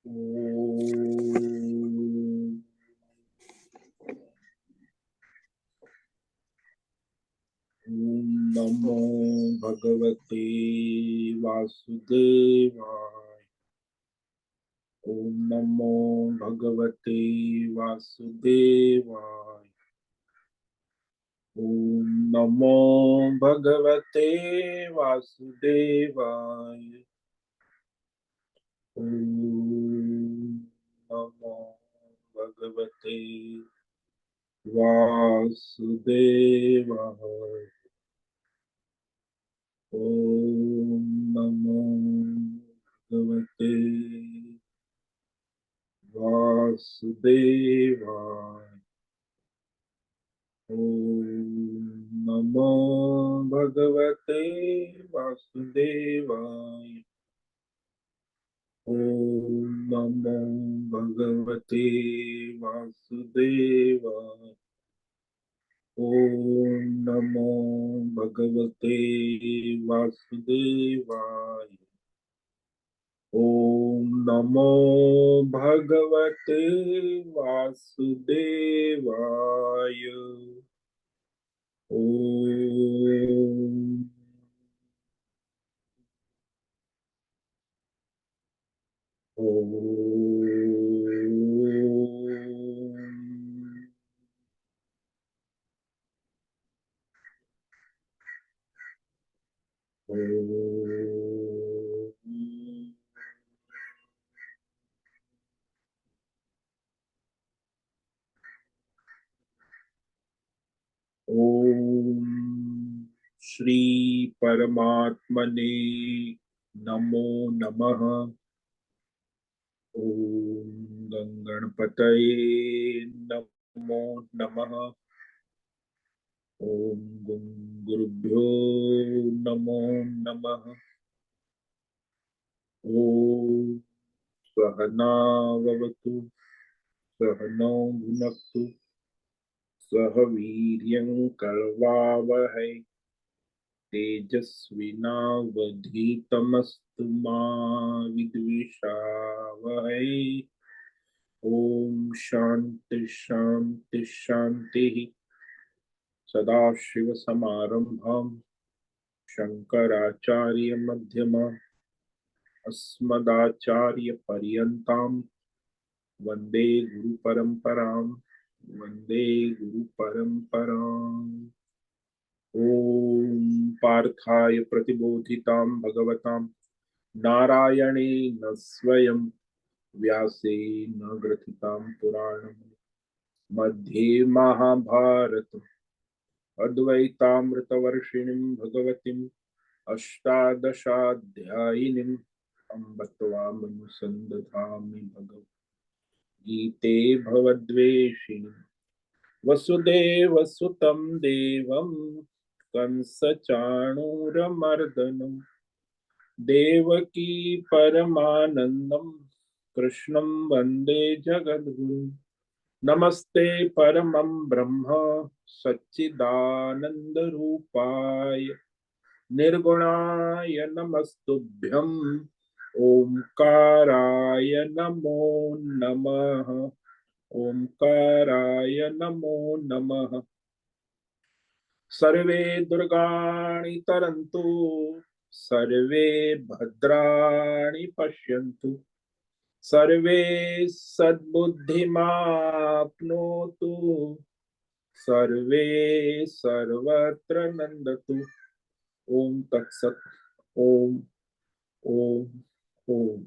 ओम नमो भगवते वासुदेवाय। ओम नमो भगवते वासुदेवाय। ओम नमो भगवते वासुदेवाय। ओम नमो भगवते वासुदेवाय। ओम नमो भगवते वासुदेवाय। ओम नमो भगवते वासुदेवाय। ओम नमो भगवते वासुदेवाय। ओम नमो भगवते वासुदेवाय। ओम नमो भगवते वासुदेवाय। ओम ओम श्री परमात्मने नमो नमः। ओम गंगणपतये नमो नमः। ओम गुरुभ्यो नमो नमः। ओम सहनाववतु सहनौ भुनक्तु सह वीर्यं करवावहै तेजस्विनावधीतमस्तु मा विद्विषावहै। ओम शांति शांति शांति। सदाशिव समारंभं शंकराचार्य मध्यमा अस्मदाचार्य पर्यन्तां वंदे गुरु परंपरां। वंदे गुरु परंपरां। ओम पार्थाय प्रतिबोधितां भगवतां नारायणेन स्वयं व्यासेन ग्रथितां पुराणं मध्ये महाभारत अद्वैतामृतवर्षिणीं भगवतीम् अष्टादशाध्यायिनीम् अम्ब त्वामनुसन्दधामि भगवद्गीते भवद्वेषिणि वसुदेवसुतं देवं कंसचाणूरमर्दनं देवकी परमानन्दं कृष्णं वन्दे जगद्गुरुं। नमस्ते परमं ब्रह्म सच्चिदानंद रूपाय निर्गुणाय नमस्तुभ्यं। ओंकाराय नमो नमः। ओंकाराय नमो नमः। सर्वे दुर्गाणि तरन्तु सर्वे भद्राणि पश्यन्तु सर्वे सद्बुद्धिमाप्नोतु सर्वे सर्वत्र नंदतु। ओम तत्सत। ओम ओम ओम।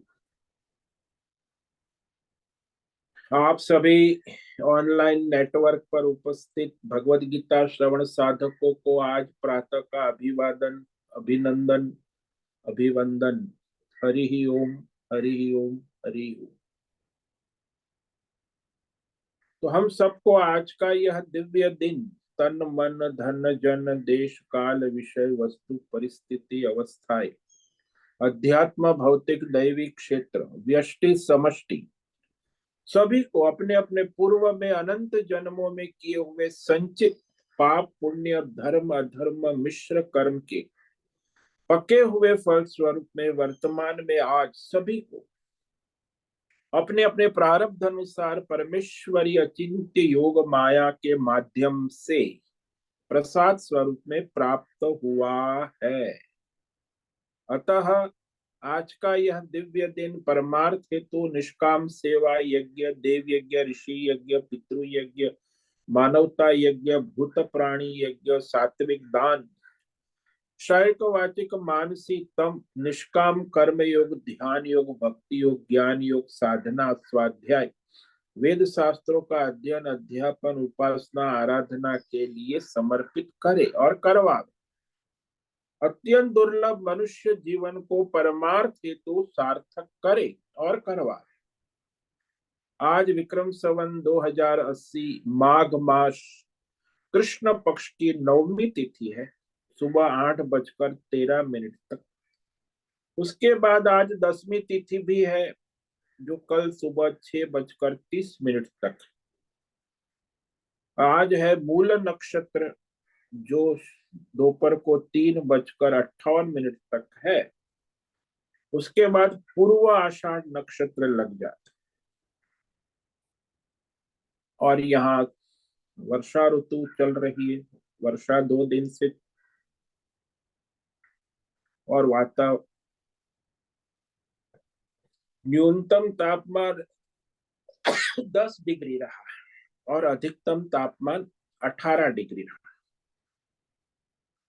आप सभी ऑनलाइन नेटवर्क पर उपस्थित भगवद गीता श्रवण साधकों को आज प्रातः का अभिवादन अभिनंदन अभिवंदन। हरि ही ओम हरि ही ओम हरि ही ओम। तो हम सबको आज का यह दिव्य दिन तन मन धन जन देश काल विषय वस्तु परिस्थिति अवस्थाएं अध्यात्म भौतिक दैवी क्षेत्र व्यष्टि समष्टि सभी को अपने अपने पूर्व में अनंत जन्मों में किए हुए संचित पाप पुण्य धर्म अधर्म मिश्र कर्म के पके हुए फल स्वरूप में वर्तमान में आज सभी को अपने अपने प्रारब्ध अनुसार परमेश्वरी अचिंत्य योग माया के माध्यम से प्रसाद स्वरूप में प्राप्त हुआ है। अतः आज का यह दिव्य दिन परमार्थ हेतु निष्काम सेवा यज्ञ, देव यज्ञ, ऋषि यज्ञ, पितृ यज्ञ, मानवता यज्ञ, भूत प्राणी यज्ञ, सात्विक दान, शारीरिक वाचिक मानसिक तम, निष्काम कर्म योग, ध्यान योग, भक्ति योग, ज्ञान योग, साधना, स्वाध्याय, वेद शास्त्रों का अध्ययन, अध्यापन, उपासना, आराधना के लिए समर्पित करे और करवावे। अत्यंत दुर्लभ मनुष्य जीवन को परमार्थ हेतु सार्थक करे और करवावे। आज विक्रम संवत 2080 माघ मास कृष्ण पक्ष की नवमी तिथि है, सुबह 8:13 तक। उसके बाद आज दसवीं तिथि भी है, जो कल सुबह 6:30 तक। आज है मूल नक्षत्र, जो दोपहर को 3:58 तक है। उसके बाद पूर्व आषाढ़ नक्षत्र लग जाता और यहाँ वर्षा ऋतु चल रही है। वर्षा 2 दिन से और वातावरण न्यूनतम तापमान 10 डिग्री रहा और अधिकतम तापमान 18 डिग्री रहा।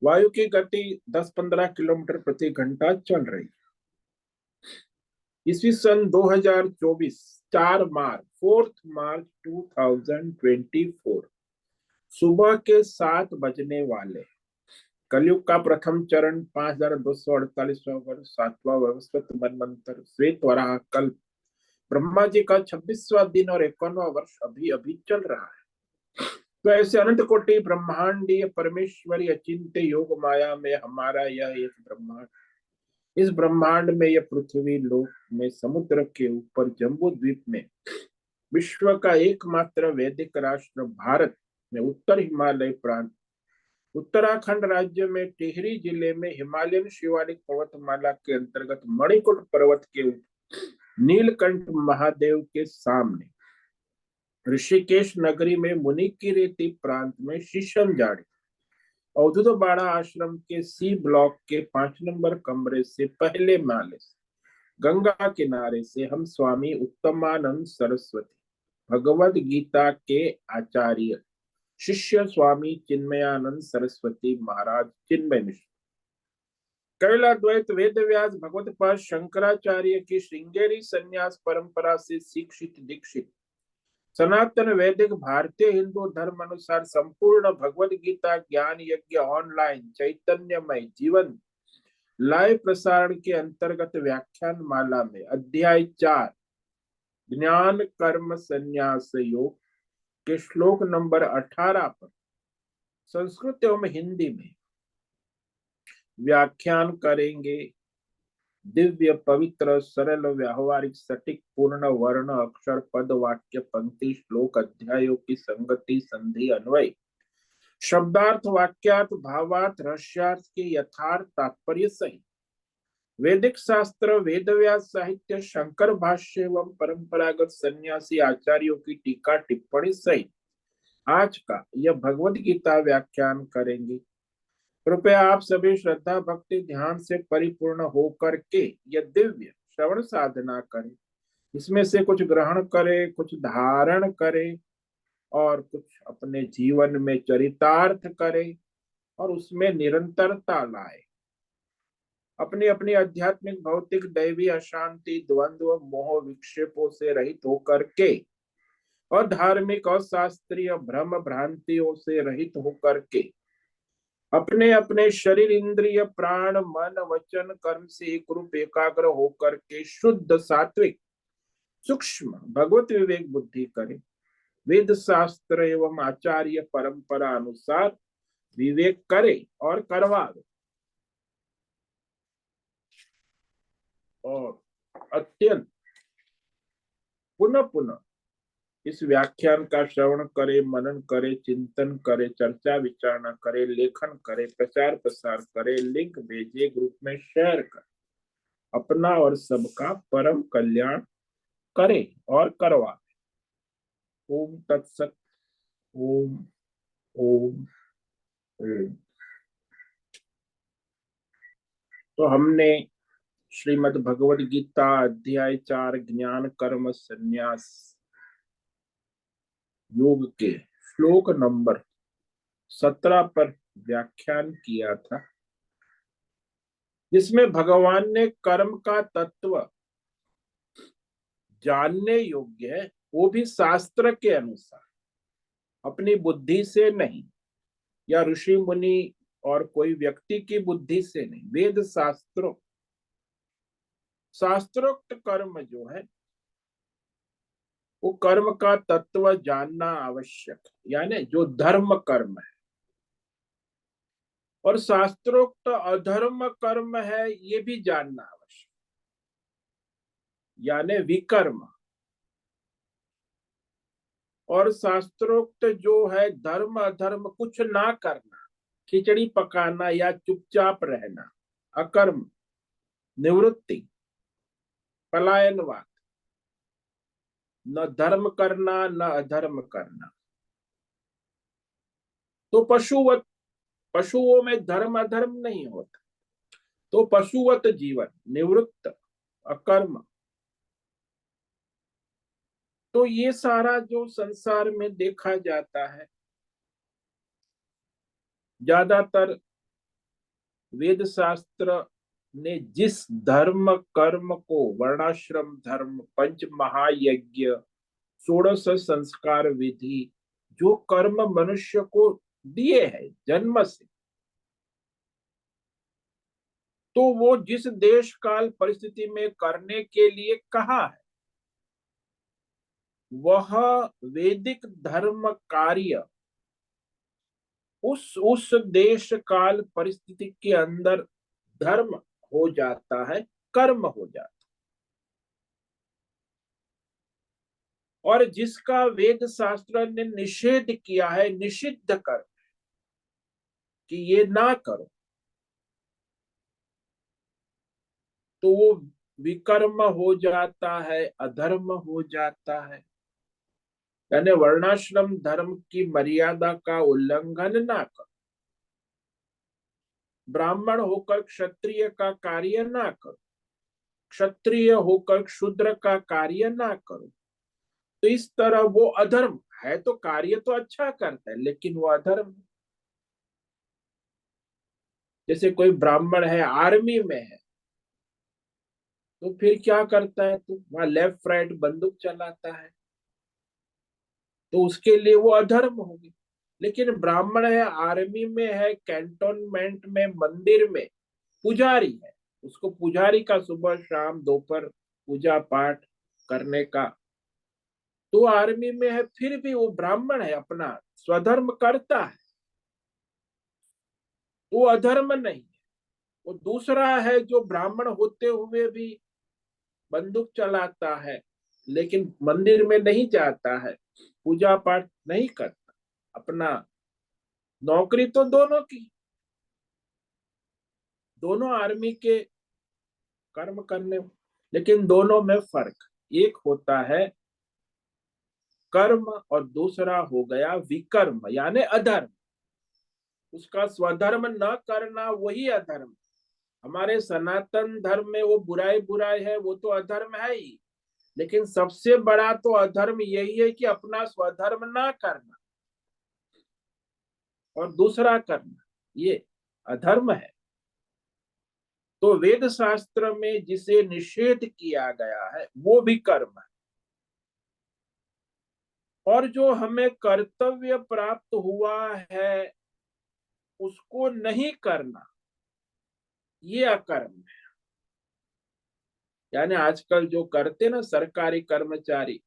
वायु की गति 10-15 किलोमीटर प्रति घंटा चल रही। ईस्वी सन 2024 4 मार्च 2024 सुबह के 7 बजने वाले। कलयुग का प्रथम चरण 5248वां वर्ष, 7वां वैवस्वत मनवंतर, श्वेत वराह कल्प, ब्रह्मा जी का 26वां दिन और 51वां वर्ष अभी अभी चल रहा है। तो ऐसे अनंत कोटि ब्रह्मांडीय परमेश्वरी अचिंत्य योग माया में हमारा यह एक ब्रह्मांड, इस ब्रह्मांड में यह पृथ्वी लोक में समुद्र के ऊपर जम्बू द्वीप में विश्व का एकमात्र वैदिक राष्ट्र भारत में उत्तर हिमालय प्रांत, उत्तराखंड राज्य में टिहरी जिले में हिमालयन शिवालिक पर्वतमाला के अंतर्गत मणिकूट पर्वत के ऊपर नीलकंठ महादेव के सामने, ऋषिकेश नगरी में मुनि की रेती प्रांत में शीशम जाड़ी, अवधूतवाड़ा आश्रम के सी ब्लॉक के 5 नंबर कमरे से पहले माले से गंगा किनारे से हम स्वामी उत्तमानंद सरस्वती भगवद गीता के आचार्य शिष्य स्वामी चिन्मयानंद सरस्वती महाराज चिन्मय मिश्र, कैलाद्वैत वेद व्यास भगवत पाद शंकराचार्य की श्रृंगेरी संन्यास परंपरा से शिक्षित दीक्षित सनातन वैदिक भारतीय हिंदू धर्म अनुसार संपूर्ण भगवद गीता ज्ञान यज्ञ ऑनलाइन चैतन्यमय जीवन लाइव प्रसारण के अंतर्गत व्याख्यान माला में अध्याय 4 ज्ञान कर्म संन्यास योग के श्लोक नंबर 18 पर संस्कृत एवं हिंदी में व्याख्यान करेंगे। दिव्य पवित्र सरल व्यावहारिक सटीक पूर्ण वर्ण अक्षर पद वाक्य पंक्ति श्लोक अध्यायों की संगति संधि अन्वय शब्दार्थ वाक्यार्थ भावार्थ रहस्यार्थ के यथार्थ तात्पर्य सहित वैदिक शास्त्र वेदव्यास साहित्य शंकर भाष्य एवं परंपरागत सन्यासी आचार्यों की टीका टिप्पणी सहित आज का यह भगवद गीता व्याख्यान करेंगे। कृपया आप सभी श्रद्धा भक्ति ध्यान से परिपूर्ण होकर के यह दिव्य श्रवण साधना करें। इसमें से कुछ ग्रहण करें, कुछ धारण करें और कुछ अपने जीवन में चरितार्थ करें और उसमें निरंतरता लाए। अपनी अपनी आध्यात्मिक भौतिक दैवी अशांति द्वंद्व मोह विक्षेपों से रहित होकर के और धार्मिक और शास्त्रीय भ्रम भ्रांतियों से रहित होकर के अपने अपने शरीर इंद्रिय प्राण मन वचन कर्म से एक रूप एकाग्र होकर के शुद्ध सात्विक सूक्ष्म भगवत विवेक बुद्धि करें। वेद शास्त्र एवं आचार्य परंपरा अनुसार विवेक करे और करवावे और अत्यंत पुनः पुनः इस व्याख्यान का श्रवण करे, मनन करे, चिंतन करे, चर्चा विचारणा करे, लेखन करे, प्रचार प्रसार करे, लिंक भेजे, ग्रुप में शेयर करे। अपना और सबका परम कल्याण करे और करवा। ओम तत्सत। ओम। ओम। ओम। तो हमने श्रीमद् भगवद गीता अध्याय 4 ज्ञान कर्म संन्यास योग के श्लोक नंबर 17 पर व्याख्यान किया था, जिसमें भगवान ने कर्म का तत्व जानने योग्य है, वो भी शास्त्र के अनुसार, अपनी बुद्धि से नहीं, या ऋषि मुनि और कोई व्यक्ति की बुद्धि से नहीं, वेद शास्त्रोक्त कर्म जो है वो कर्म का तत्व जानना आवश्यक है, यानी जो धर्म कर्म है। और शास्त्रोक्त अधर्म कर्म है ये भी जानना आवश्यक, यानी विकर्म। और शास्त्रोक्त जो है धर्म अधर्म कुछ ना करना, खिचड़ी पकाना या चुपचाप रहना, अकर्म, निवृत्ति, पलायनवाद, न धर्म करना न अधर्म करना। तो पशुओं में धर्म अधर्म नहीं होता, तो पशुवत जीवन, निवृत्त, अकर्म। तो ये सारा जो संसार में देखा जाता है, ज्यादातर वेद शास्त्र ने जिस धर्म कर्म को, वर्णाश्रम धर्म, पंच महायज्ञ, 16 संस्कार विधि, जो कर्म मनुष्य को दिए हैं जन्म से, तो वो जिस देश काल परिस्थिति में करने के लिए कहा है, वह वैदिक धर्म कार्य उस देश काल परिस्थिति के अंदर धर्म हो जाता है, कर्म हो जाता है। और जिसका वेद शास्त्र ने निषेध किया है, निषिद्ध कर्म, कि ये ना करो, तो वो विकर्म हो जाता है, अधर्म हो जाता है। यानी वर्णाश्रम धर्म की मर्यादा का उल्लंघन ना करो, ब्राह्मण होकर क्षत्रिय का कार्य ना करो, क्षत्रिय होकर शूद्र का कार्य ना करो। तो इस तरह वो अधर्म है, तो कार्य तो अच्छा करता है लेकिन वो अधर्म। जैसे कोई ब्राह्मण है, आर्मी में है, तो फिर क्या करता है, तो वहां लेफ्ट राइट बंदूक चलाता है, तो उसके लिए वो अधर्म होगी। लेकिन ब्राह्मण है, आर्मी में है, कैंटोनमेंट में, मंदिर में पुजारी है, उसको पुजारी का सुबह शाम दोपहर पूजा पाठ करने का, तो आर्मी में है, फिर भी वो ब्राह्मण है, अपना स्वधर्म करता है, वो अधर्म नहीं है। वो दूसरा है जो ब्राह्मण होते हुए भी बंदूक चलाता है, लेकिन मंदिर में नहीं जाता है, पूजा पाठ नहीं करता, अपना नौकरी तो दोनों की, दोनों आर्मी के कर्म करने। लेकिन दोनों में फर्क, एक होता है कर्म और दूसरा हो गया विकर्म, यानी अधर्म। उसका स्वधर्म न करना वही अधर्म। हमारे सनातन धर्म में वो बुराई बुराई है, वो तो अधर्म है ही, लेकिन सबसे बड़ा तो अधर्म यही है कि अपना स्वधर्म ना करना और दूसरा करना, ये अधर्म है। तो वेद शास्त्र में जिसे निषेध किया गया है वो भी कर्म है। और जो हमें कर्तव्य प्राप्त हुआ है उसको नहीं करना, ये अकर्म है। यानी आजकल जो करते ना सरकारी कर्मचारी,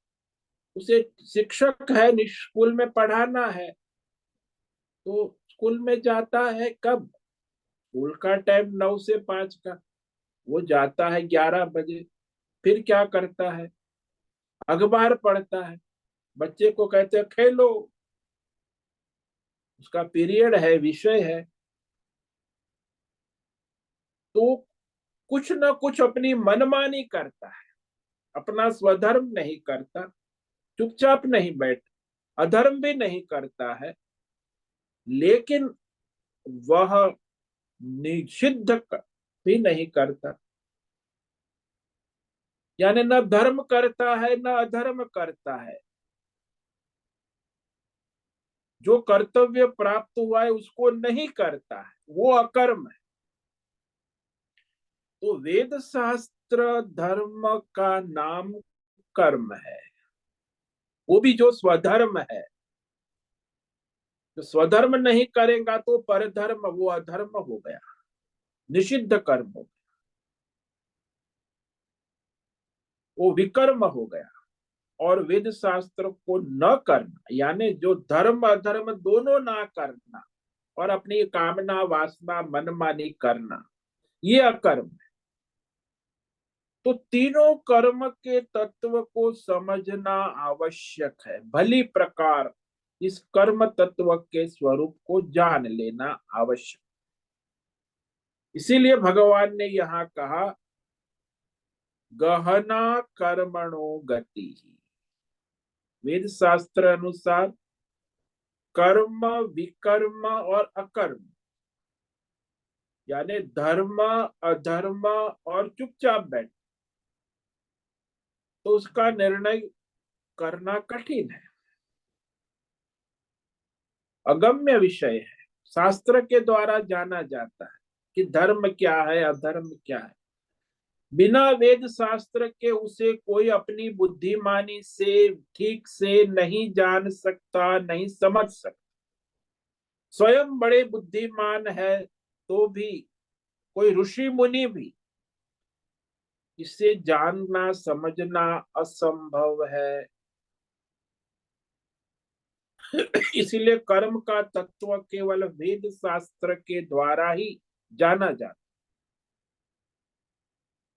उसे शिक्षक है, स्कूल में पढ़ाना है, तो स्कूल में जाता है कब, स्कूल का टाइम 9 से 5 का, वो जाता है 11 बजे, फिर क्या करता है, अखबार पढ़ता है, बच्चे को कहते हैं खेलो, उसका पीरियड है, विषय है, तो कुछ ना कुछ अपनी मनमानी करता है। अपना स्वधर्म नहीं करता, चुपचाप नहीं बैठ, अधर्म भी नहीं करता है, लेकिन वह निषिद्ध भी नहीं करता, यानी न धर्म करता है न अधर्म करता है, जो कर्तव्य प्राप्त हुआ है उसको नहीं करता है, वो अकर्म है। तो वेद शास्त्र धर्म का नाम कर्म है, वो भी जो स्वधर्म है। जो स्वधर्म नहीं करेगा तो परधर्म, वो अधर्म हो गया, निषिद्ध कर्म हो गया, वो विकर्म हो गया। और वेद शास्त्र को न करना यानी जो धर्म अधर्म दोनों ना करना और अपनी कामना वासना मनमानी करना, ये अकर्म है। तो तीनों कर्म के तत्व को समझना आवश्यक है, भली प्रकार इस कर्म तत्व के स्वरूप को जान लेना आवश्यक। इसीलिए भगवान ने यहाँ कहा गहना कर्मणो गति। वेद शास्त्र अनुसार कर्म विकर्म और अकर्म यानी धर्म अधर्म और चुपचाप बैठ, तो उसका निर्णय करना कठिन है, अगम्य विषय है। शास्त्र के द्वारा जाना जाता है कि धर्म क्या है अधर्म क्या है। बिना वेद शास्त्र के उसे कोई अपनी बुद्धिमानी से ठीक से नहीं जान सकता, नहीं समझ सकता। स्वयं बड़े बुद्धिमान है तो भी, कोई ऋषि मुनि भी इसे जानना समझना असंभव है। इसीलिए कर्म का तत्व केवल वेद शास्त्र के द्वारा ही जाना जाता।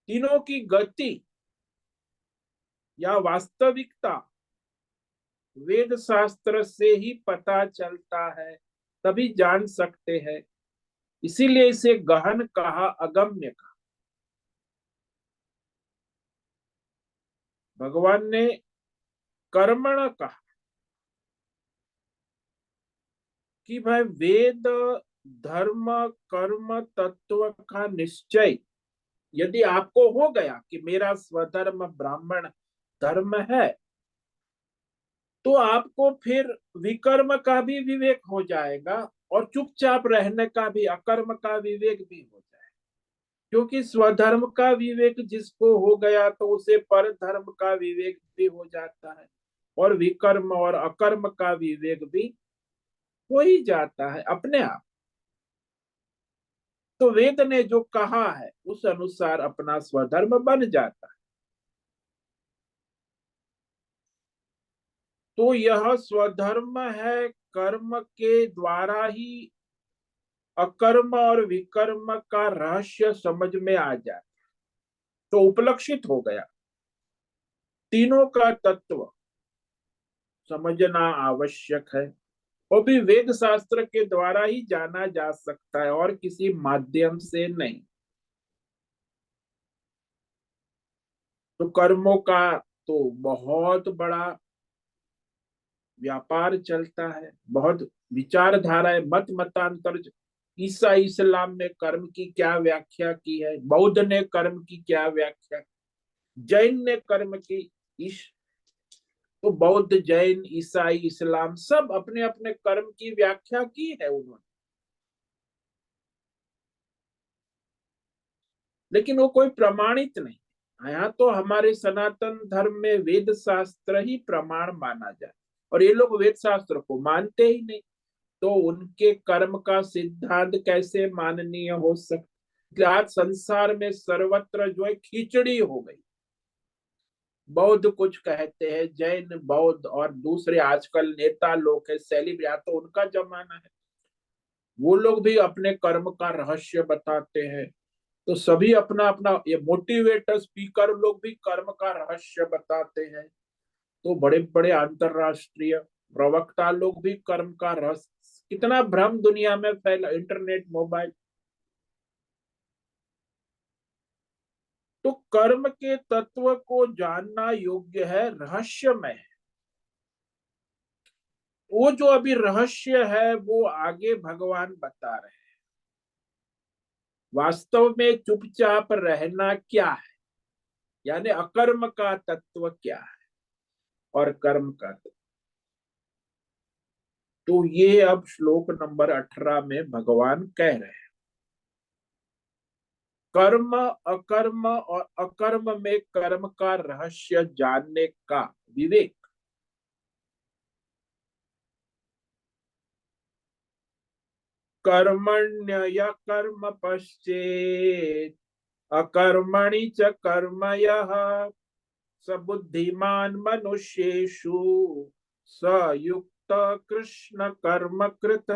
तीनों की गति या वास्तविकता वेद शास्त्र से ही पता चलता है, तभी जान सकते हैं। इसीलिए इसे गहन कहा, अगम्य कहा। भगवान ने कर्मण कहा कि भाई वेद धर्म कर्म तत्व का निश्चय यदि आपको हो गया कि मेरा स्वधर्म ब्राह्मण धर्म है, तो आपको फिर विकर्म का भी विवेक हो जाएगा और चुपचाप रहने का भी, अकर्म का विवेक भी हो जाएगा। क्योंकि स्वधर्म का विवेक जिसको हो गया तो उसे पर धर्म का विवेक भी हो जाता है, और विकर्म और अकर्म का विवेक भी हो ही जाता है अपने आप। तो वेद ने जो कहा है उस अनुसार अपना स्वधर्म बन जाता है। तो यह स्वधर्म है, कर्म के द्वारा ही अकर्म और विकर्म का रहस्य समझ में आ जाए तो उपलक्षित हो गया। तीनों का तत्व समझना आवश्यक है, वो भी वेद शास्त्र के द्वारा ही जाना जा सकता है और किसी माध्यम से नहीं। तो कर्मों का तो बहुत बड़ा व्यापार चलता है, बहुत विचारधाराएं, मत मतांतर। ईसा इस्लाम ने कर्म की क्या व्याख्या की है, बौद्ध ने कर्म की क्या व्याख्या, जैन ने कर्म की, इस तो बौद्ध जैन ईसाई इस्लाम सब अपने अपने कर्म की व्याख्या की है उन्होंने, लेकिन वो कोई प्रमाणित नहीं। यहाँ तो हमारे सनातन धर्म में वेद शास्त्र ही प्रमाण माना जाए, और ये लोग वेद शास्त्र को मानते ही नहीं, तो उनके कर्म का सिद्धांत कैसे माननीय हो सकता। आज संसार में सर्वत्र जो है खिचड़ी हो गई। बौद्ध कुछ कहते हैं, जैन बौद्ध और दूसरे आजकल नेता लोग है, सेलिब्रिटी, तो उनका जमाना है, वो लोग भी अपने कर्म का रहस्य बताते हैं। तो सभी अपना अपना, ये मोटिवेटर स्पीकर लोग भी कर्म का रहस्य बताते हैं। तो बड़े बड़े अंतरराष्ट्रीय प्रवक्ता लोग भी कर्म का रहस्य, कितना भ्रम दुनिया में फैला, इंटरनेट मोबाइल। तो कर्म के तत्व को जानना योग्य है, रहस्यमय है। वो जो अभी रहस्य है वो आगे भगवान बता रहे हैं। वास्तव में चुपचाप रहना क्या है, यानी अकर्म का तत्व क्या है और कर्म का तत्व। तो ये अब श्लोक नंबर 18 में भगवान कह रहे हैं, कर्म अकर्म और अकर्म में कर्म का रहस्य जानने का विवेक। कर्मण्य कर्म पश्चेत अकर्मणि च कर्म यः स बुद्धिमान मनुष्येषु स युक्त कृष्ण कर्म कृत।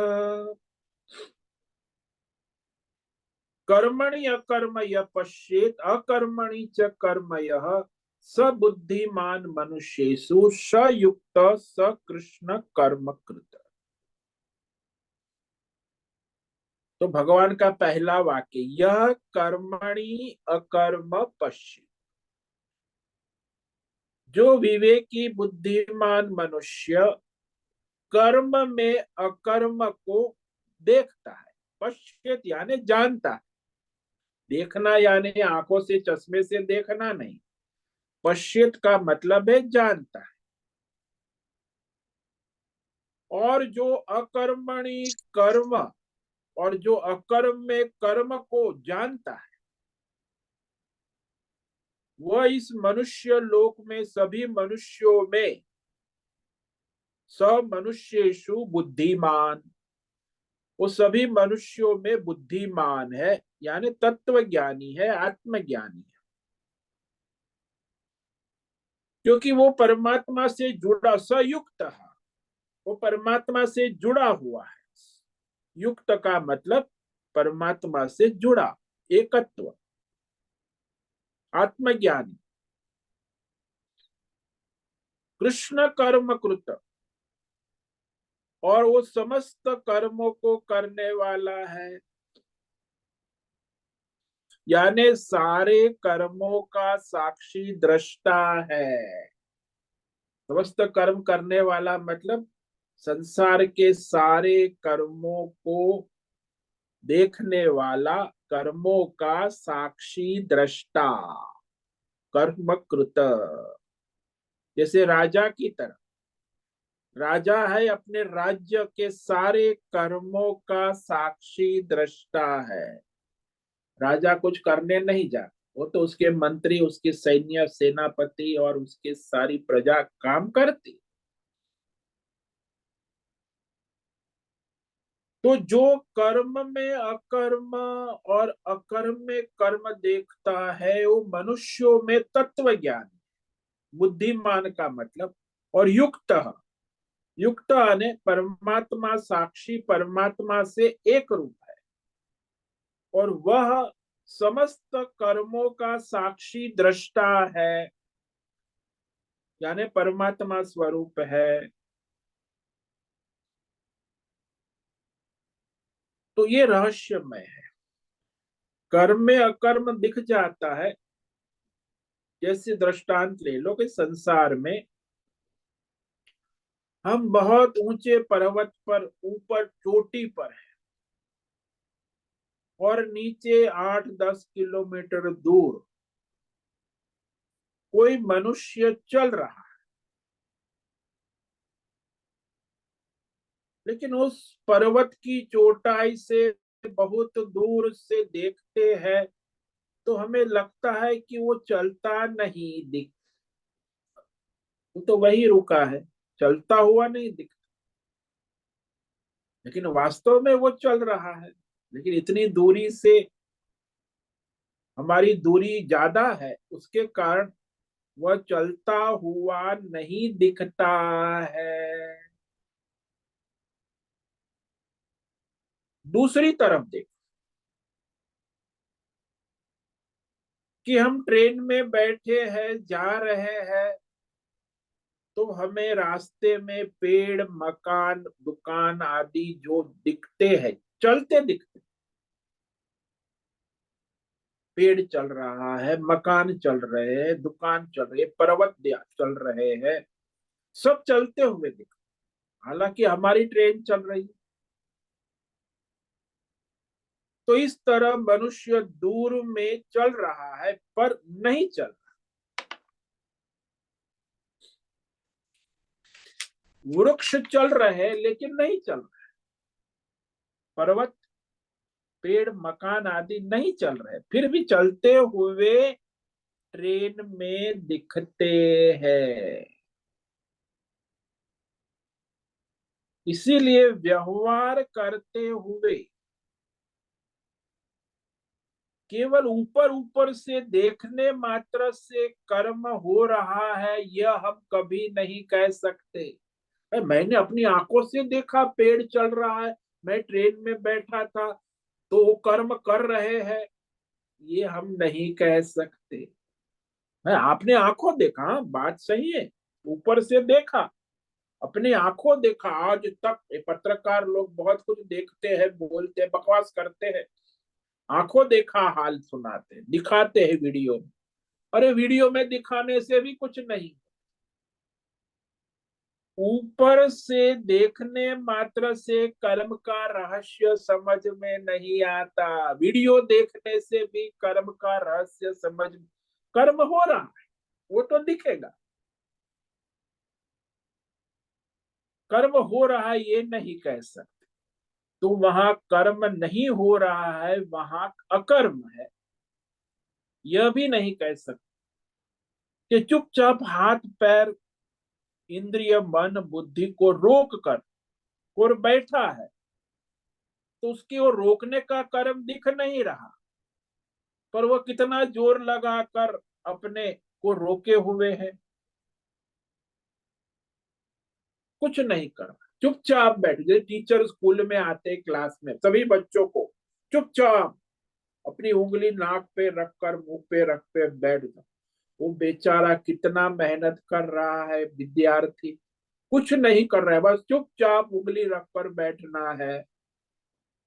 कर्मणि अकर्म य पश्येत अकर्मणि च कर्म यः स बुद्धिमान मनुष्येषु स युक्त स कृष्ण कर्म कृत। तो भगवान का पहला वाक्य, यह कर्मणि अकर्म पश्य, जो विवेकी बुद्धिमान मनुष्य कर्म में अकर्म को देखता है। पश्चित यानी जानता है। देखना यानी आंखों से चश्मे से देखना नहीं, पश्चित का मतलब है जानता है। और जो अकर्मणि कर्म और जो अकर्म में कर्म को जानता है, वह इस मनुष्य लोक में सभी मनुष्यों में सब मनुष्येषु बुद्धिमान, वो सभी मनुष्यों में बुद्धिमान है, यानी तत्व ज्ञानी है, आत्मज्ञानी है। क्योंकि वो परमात्मा से जुड़ा, सयुक्त है, वो परमात्मा से जुड़ा हुआ है। युक्त का मतलब परमात्मा से जुड़ा, एकत्व, आत्मज्ञानी। कृष्ण कर्म कृत, और वो समस्त कर्मों को करने वाला है, यानी सारे कर्मों का साक्षी दृष्टा है। समस्त कर्म करने वाला मतलब संसार के सारे कर्मों को देखने वाला, कर्मों का साक्षी दृष्टा, कर्मकृत। जैसे राजा की तरह, राजा है, अपने राज्य के सारे कर्मों का साक्षी दृष्टा है। राजा कुछ करने नहीं जाता, वो तो उसके मंत्री, उसके सैन्य सेनापति और उसके सारी प्रजा काम करती। तो जो कर्म में अकर्म और अकर्म में कर्म देखता है, वो मनुष्यों में तत्व ज्ञान, बुद्धिमान का मतलब। और युक्त, युक्त ने परमात्मा साक्षी, परमात्मा से एक रूप है, और वह समस्त कर्मों का साक्षी दृष्टा है, यानी परमात्मा स्वरूप है। तो ये रहस्यमय है। कर्म में अकर्म दिख जाता है। जैसे दृष्टांत ले लो कि संसार में हम बहुत ऊंचे पर्वत पर, ऊपर चोटी पर है, और नीचे 8-10 किलोमीटर दूर कोई मनुष्य चल रहा है, लेकिन उस पर्वत की चोटाई से बहुत दूर से देखते हैं तो हमें लगता है कि वो चलता नहीं दिख, वो तो वही रुका है, चलता हुआ नहीं दिख, लेकिन वास्तव में वो चल रहा है। लेकिन इतनी दूरी से, हमारी दूरी ज्यादा है, उसके कारण वह चलता हुआ नहीं दिखता है। दूसरी तरफ देख, कि हम ट्रेन में बैठे हैं, जा रहे हैं, तो हमें रास्ते में पेड़, मकान, दुकान आदि जो दिखते हैं, चलते दिखते, पेड़ चल रहा है, मकान चल रहे हैं, दुकान चल रही है, पर्वत चल रहे हैं, सब चलते हुए दिख, हालांकि हमारी ट्रेन चल रही है। तो इस तरह मनुष्य दूर में चल रहा है पर नहीं चल। वृक्ष चल रहे हैं लेकिन नहीं चल रहे। पर्वत, पेड़, मकान आदि नहीं चल रहे, फिर भी चलते हुए ट्रेन में दिखते हैं। इसीलिए व्यवहार करते हुए केवल ऊपर ऊपर से देखने मात्र से कर्म हो रहा है यह हम कभी नहीं कह सकते। मैंने अपनी आंखों से देखा पेड़ चल रहा है, मैं ट्रेन में बैठा था, तो वो कर्म कर रहे हैं, ये हम नहीं कह सकते। है, आपने आंखों देखा, हाँ, बात सही है, ऊपर से देखा, अपनी आंखों देखा। आज तक ये पत्रकार लोग बहुत कुछ देखते हैं, बोलते हैं, बकवास करते हैं, आंखों देखा हाल सुनाते हैं, दिखाते हैं वीडियो में। अरे वीडियो में दिखाने से भी कुछ नहीं, ऊपर से देखने मात्र से कर्म का रहस्य समझ में नहीं आता। वीडियो देखने से भी कर्म का रहस्य समझ, कर्म हो रहा है वो तो दिखेगा, कर्म हो रहा है ये नहीं कह सकते। तो वहां कर्म नहीं हो रहा है, वहां अकर्म है, यह भी नहीं कह सकते। कि चुपचाप हाथ पैर इंद्रिय मन बुद्धि को रोक कर और बैठा है, तो उसकी ओर रोकने का कर्म दिख नहीं रहा, पर वो कितना जोर लगाकर अपने को रोके हुए है, कुछ नहीं कर रहा, चुपचाप बैठ। जैसे टीचर स्कूल में आते क्लास में सभी बच्चों को चुपचाप अपनी उंगली नाक पे रखकर मुंह पे रख पे बैठ जाओ। वो बेचारा कितना मेहनत कर रहा है विद्यार्थी, कुछ नहीं कर रहा है, बस चुपचाप उंगली रखकर बैठना है।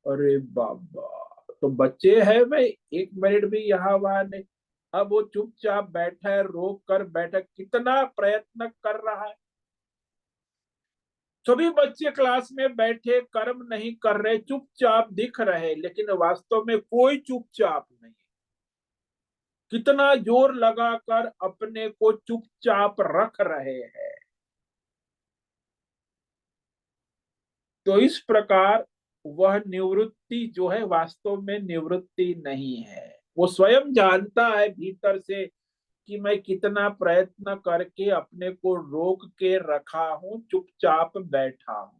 अरे बाबा, तो बच्चे हैं भाई, एक मिनट भी यहाँ वहां नहीं। अब वो चुपचाप बैठा है, रोक कर बैठा, कितना प्रयत्न कर रहा है। सभी बच्चे क्लास में बैठे कर्म नहीं कर रहे, चुपचाप दिख रहे, लेकिन वास्तव में कोई चुपचाप नहीं, कितना जोर लगाकर अपने को चुपचाप रख रहे हैं। तो इस प्रकार वह निवृत्ति जो है वास्तव में निवृत्ति नहीं है। वो स्वयं जानता है भीतर से कि मैं कितना प्रयत्न करके अपने को रोक के रखा हूं, चुपचाप बैठा हूं।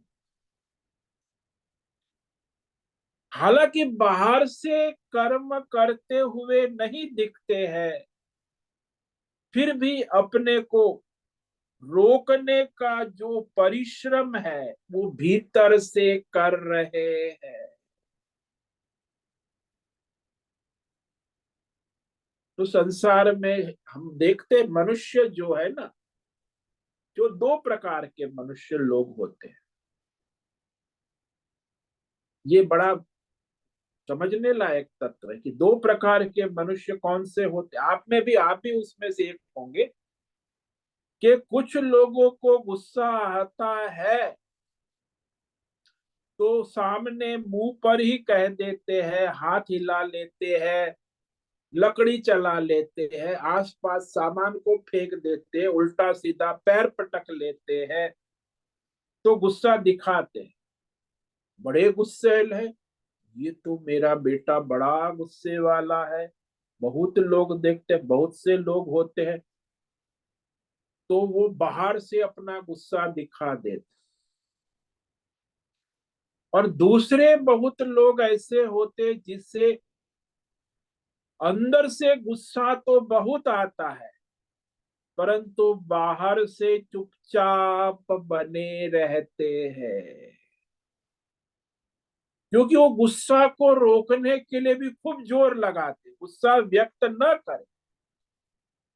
हालांकि बाहर से कर्म करते हुए नहीं दिखते हैं, फिर भी अपने को रोकने का जो परिश्रम है वो भीतर से कर रहे हैं। तो संसार में हम देखते मनुष्य जो है ना, जो दो प्रकार के मनुष्य लोग होते हैं, ये बड़ा समझने लायक तत्व है कि दो प्रकार के मनुष्य कौन से होते हैं। आप में भी, आप भी उसमें से एक होंगे कि कुछ लोगों को गुस्सा आता है तो सामने मुंह पर ही कह देते हैं, हाथ हिला लेते हैं, लकड़ी चला लेते हैं, आसपास सामान को फेंक देते हैं, उल्टा सीधा पैर पटक लेते हैं, तो गुस्सा दिखाते हैं, बड़े गुस्सैल है, ये तो मेरा बेटा बड़ा गुस्से वाला है। बहुत लोग देखते, बहुत से लोग होते हैं, तो वो बाहर से अपना गुस्सा दिखा देते। और दूसरे बहुत लोग ऐसे होते जिससे अंदर से गुस्सा तो बहुत आता है, परंतु बाहर से चुपचाप बने रहते हैं, क्योंकि वो गुस्सा को रोकने के लिए भी खूब जोर लगाते, गुस्सा व्यक्त न करे।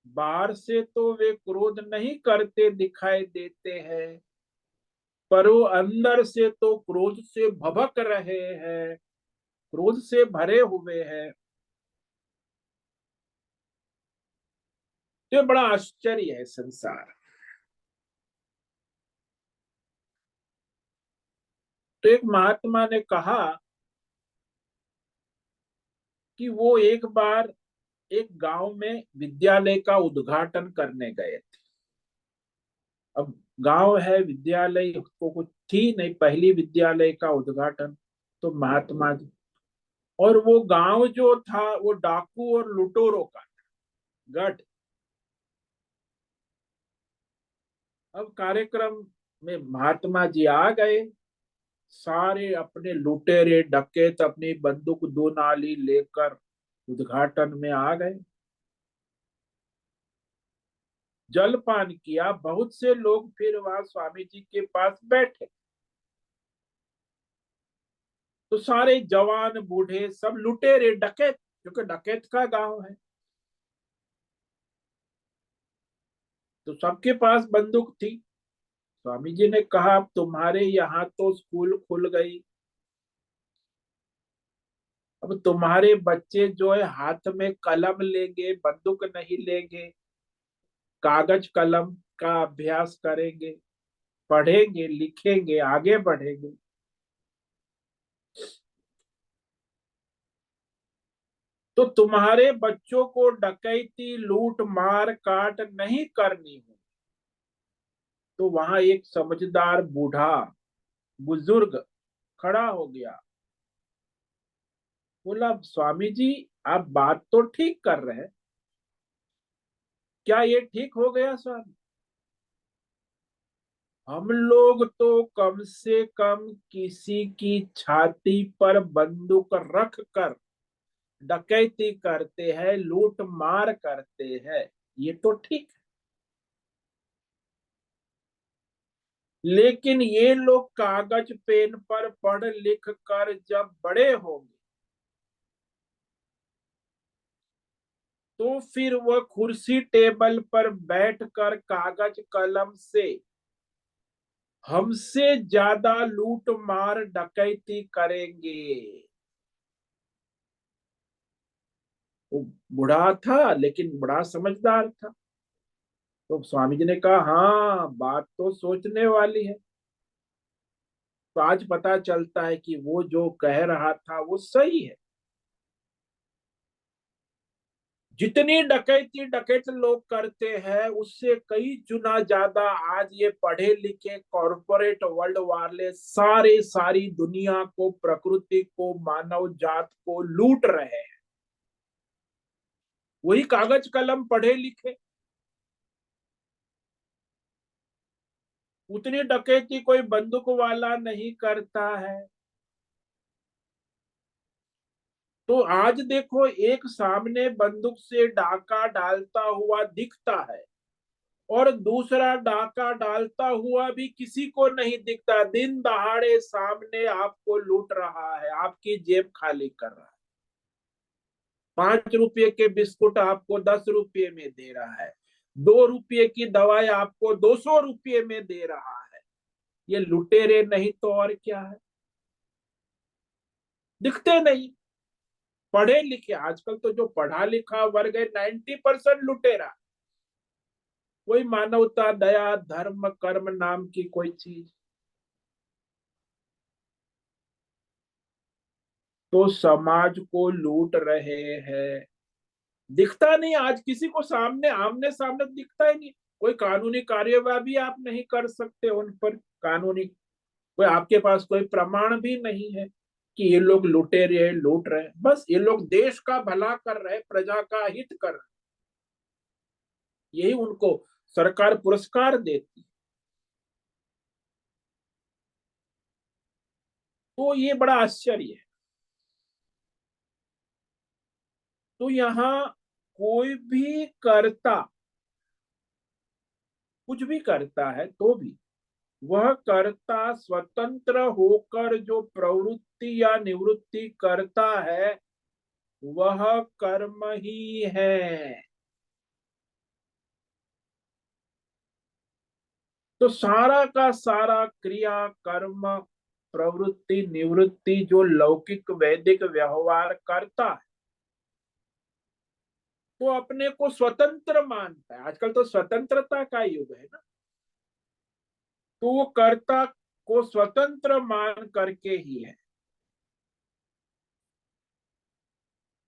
बाहर से तो वे क्रोध नहीं करते दिखाई देते हैं, पर वो अंदर से तो क्रोध से भभक रहे हैं, क्रोध से भरे हुए हैं। तो ये बड़ा आश्चर्य है संसार। तो एक महात्मा ने कहा कि वो एक बार एक गांव में विद्यालय का उद्घाटन करने गए थे। अब गांव है, विद्यालय को कुछ थी नहीं, पहली विद्यालय का उद्घाटन। तो महात्मा जी, और वो गांव जो था वो डाकू और लुटेरों का गढ़। अब कार्यक्रम में महात्मा जी आ गए, सारे अपने लुटेरे डकैत अपनी बंदूक दो नाली लेकर उद्घाटन में आ गए। जलपान किया, बहुत से लोग फिर वहां स्वामी जी के पास बैठे। तो सारे जवान बूढ़े सब लुटेरे डकैत, क्योंकि डकैत का गांव है, तो सबके पास बंदूक थी। स्वामी जी ने कहा अब तुम्हारे यहाँ तो स्कूल खुल गई, अब तुम्हारे बच्चे जो है हाथ में कलम लेंगे, बंदूक नहीं लेंगे, कागज कलम का अभ्यास करेंगे, पढ़ेंगे लिखेंगे आगे बढ़ेंगे। तो तुम्हारे बच्चों को डकैती लूट मार काट नहीं करनी हो। तो वहां एक समझदार बूढ़ा बुजुर्ग खड़ा हो गया, बोला स्वामी जी आप बात तो ठीक कर रहे हैं, क्या ये ठीक हो गया स्वामी? हम लोग तो कम से कम किसी की छाती पर बंदूक रख कर डकैती करते हैं, लूट मार करते हैं, ये तो ठीक है। लेकिन ये लोग कागज पेन पर पढ़ लिख कर जब बड़े होंगे तो फिर वह कुर्सी टेबल पर बैठकर कागज कलम से हमसे ज्यादा लूट मार डकैती करेंगे। वो बूढ़ा था लेकिन बड़ा समझदार था। तो स्वामी जी ने कहा हाँ बात तो सोचने वाली है। तो आज पता चलता है कि वो जो कह रहा था वो सही है। जितनी डकैती डकैत लोग करते हैं उससे कई गुना ज्यादा आज ये पढ़े लिखे कॉरपोरेट वर्ल्ड वाले सारे सारी दुनिया को, प्रकृति को, मानव जात को लूट रहे हैं। वही कागज कलम पढ़े लिखे। उतनी डकैती कोई बंदूक वाला नहीं करता है। तो आज देखो एक सामने बंदूक से डाका डालता हुआ दिखता है और दूसरा डाका डालता हुआ भी किसी को नहीं दिखता, दिन दहाड़े सामने आपको लूट रहा है, आपकी जेब खाली कर रहा है। 5 रुपये के बिस्कुट आपको 10 रुपये में दे रहा है, 2 रुपये की दवाई आपको 200 रुपये में दे रहा है। ये लुटेरे नहीं तो और क्या है? दिखते नहीं। पढ़े लिखे, आजकल तो जो पढ़ा लिखा वर्ग है 90% लुटेरा। कोई मानवता दया धर्म कर्म नाम की कोई चीज। तो समाज को लूट रहे हैं। दिखता नहीं, आज किसी को सामने आमने सामने दिखता ही नहीं। कोई कानूनी कार्यवाही आप नहीं कर सकते उन पर, कानूनी कोई आपके पास कोई प्रमाण भी नहीं है कि ये लोग लुटे रहे लूट रहे हैं। बस ये लोग देश का भला कर रहे, प्रजा का हित कर रहे, यही उनको सरकार पुरस्कार देती। तो ये बड़ा आश्चर्य है। तो यहाँ कोई भी करता कुछ भी करता है तो भी वह कर्ता स्वतंत्र होकर जो प्रवृत्ति या निवृत्ति करता है वह कर्म ही है। तो सारा का सारा क्रिया कर्म प्रवृत्ति निवृत्ति जो लौकिक वैदिक व्यवहार करता है तो अपने को स्वतंत्र मानता है। आजकल तो स्वतंत्रता का युग है ना। तो वो कर्ता को स्वतंत्र मान करके ही है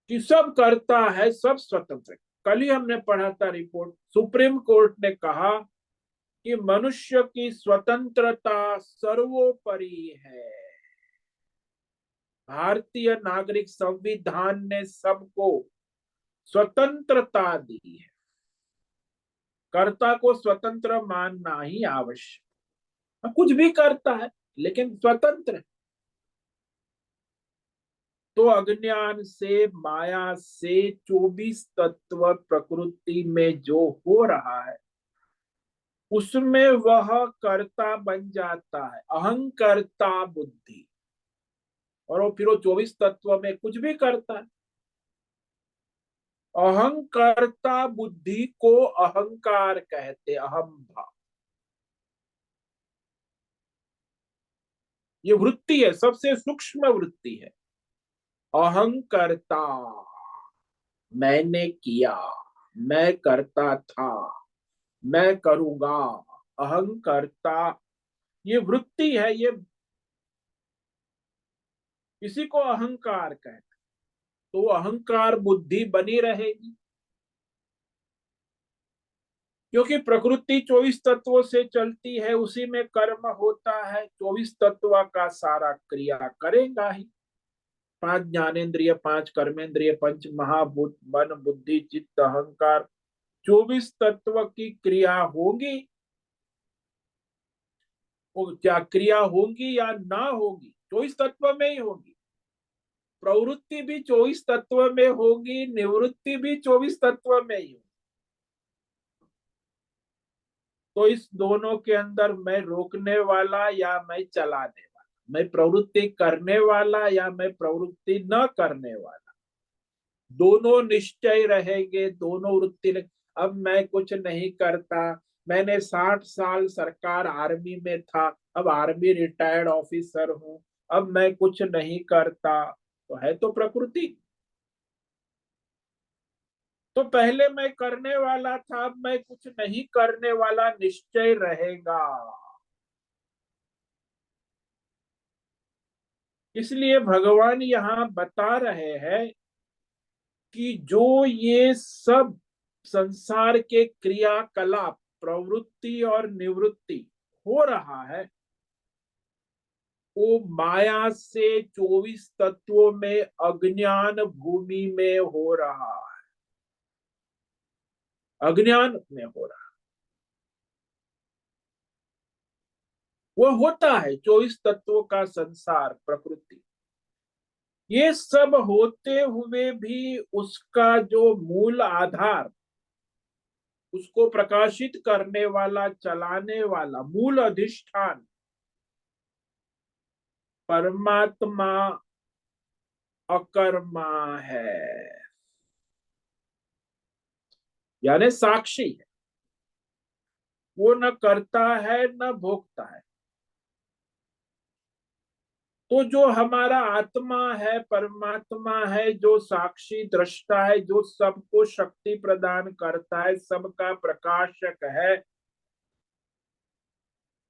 कि सब करता है, सब स्वतंत्र है। कल ही हमने पढ़ा था रिपोर्ट, सुप्रीम कोर्ट ने कहा कि मनुष्य की स्वतंत्रता सर्वोपरि है। भारतीय नागरिक संविधान ने सबको स्वतंत्रता दी है। कर्ता को स्वतंत्र मानना ही आवश्यक। कुछ भी करता है लेकिन स्वतंत्र है। तो अज्ञान से, माया से 24 तत्व प्रकृति में जो हो रहा है उसमें वह कर्ता बन जाता है, अहंकर्ता बुद्धि। और वो फिर वो 24 तत्व में कुछ भी करता है। अहंकर्ता बुद्धि को अहंकार कहते, अहम भाव। ये वृत्ति है, सबसे सूक्ष्म वृत्ति है। अहंकर्ता, मैंने किया, मैं करता था, मैं करूंगा। अहंकर्ता ये वृत्ति है, ये इसी को अहंकार कहते। तो अहंकार बुद्धि बनी रहेगी, क्योंकि प्रकृति 24 तत्वों से चलती है, उसी में कर्म होता है। 24 तत्व का सारा क्रिया करेगा ही। 5 ज्ञानेन्द्रिय, 5 कर्मेंद्रिय, पंच महाभूत, मन बुद्धि चित्त अहंकार, 24 तत्व की क्रिया होगी। वो क्या क्रिया होगी या ना होगी, 24 तत्व में ही होगी। प्रवृत्ति भी 24 तत्व में होगी, निवृत्ति भी 24 तत्व में ही होगी। तो इस दोनों के अंदर मैं रोकने वाला या मैं चलाने वाला, मैं प्रवृत्ति करने वाला या मैं प्रवृत्ति न करने वाला, दोनों निश्चय रहेंगे, दोनों वृत्ति अब मैं कुछ नहीं करता, मैंने 60 साल सरकार आर्मी में था, अब आर्मी रिटायर्ड ऑफिसर हूं, अब मैं कुछ नहीं करता, तो है तो प्रकृति। तो पहले मैं करने वाला था, अब मैं कुछ नहीं करने वाला, निश्चय रहेगा। इसलिए भगवान यहाँ बता रहे हैं कि जो ये सब संसार के क्रियाकलाप, प्रवृत्ति और निवृत्ति हो रहा है, वो माया से 24 तत्वों में अज्ञान भूमि में हो रहा है। अज्ञान में हो रहा है। वो होता है 24 तत्वों का संसार, प्रकृति। ये सब होते हुए भी उसका जो मूल आधार, उसको प्रकाशित करने वाला, चलाने वाला मूल अधिष्ठान परमात्मा अकर्मा है, यानी साक्षी है। वो न करता है न भोगता है। तो जो हमारा आत्मा है, परमात्मा है, जो साक्षी दृष्टा है, जो सबको शक्ति प्रदान करता है, सबका प्रकाशक है,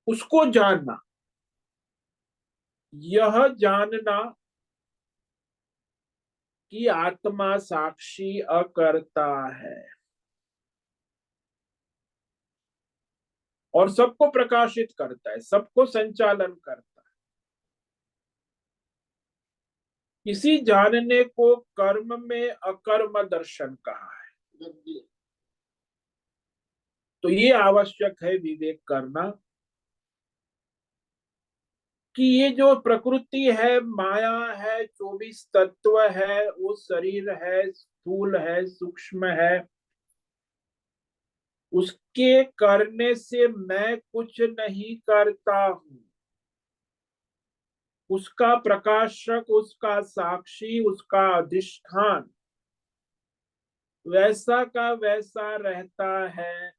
उसको जानना, यह जानना कि आत्मा साक्षी अकर्ता है और सबको प्रकाशित करता है, सबको संचालन करता है। इसी जानने को कर्म में अकर्म दर्शन कहा है। तो ये आवश्यक है विवेक करना कि ये जो प्रकृति है, माया है, 24 तत्व है, वो शरीर है, स्थूल है, सूक्ष्म है, उसके करने से मैं कुछ नहीं करता हूं। उसका प्रकाशक, उसका साक्षी, उसका अधिष्ठान वैसा का वैसा रहता है।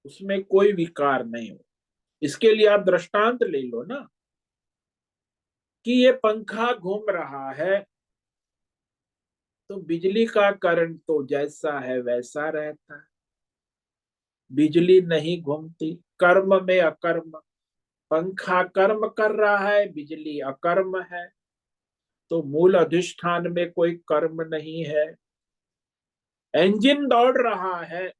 उसमें कोई विकार नहीं हो। इसके लिए आप दृष्टांत ले लो ना। कि ये पंखा घूम रहा है तो बिजली का करंट तो जैसा है वैसा रहता है। बिजली नहीं घूमती, कर्म में अकर्म। पंखा कर्म कर रहा है, बिजली अकर्म है, तो मूल अधिष्ठान में कोई कर्म नहीं है। इंजन दौड़ रहा है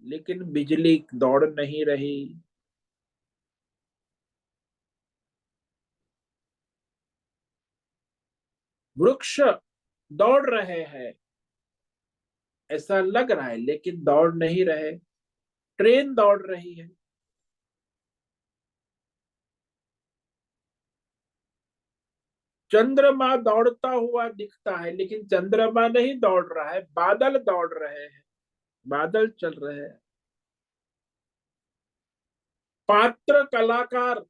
लेकिन बिजली दौड़ नहीं रही। वृक्ष दौड़ रहे हैं ऐसा लग रहा है लेकिन दौड़ नहीं रहे। ट्रेन दौड़ रही है। चंद्रमा दौड़ता हुआ दिखता है लेकिन चंद्रमा नहीं दौड़ रहा है, बादल दौड़ रहे हैं, बादल चल रहे हैं। पात्र कलाकार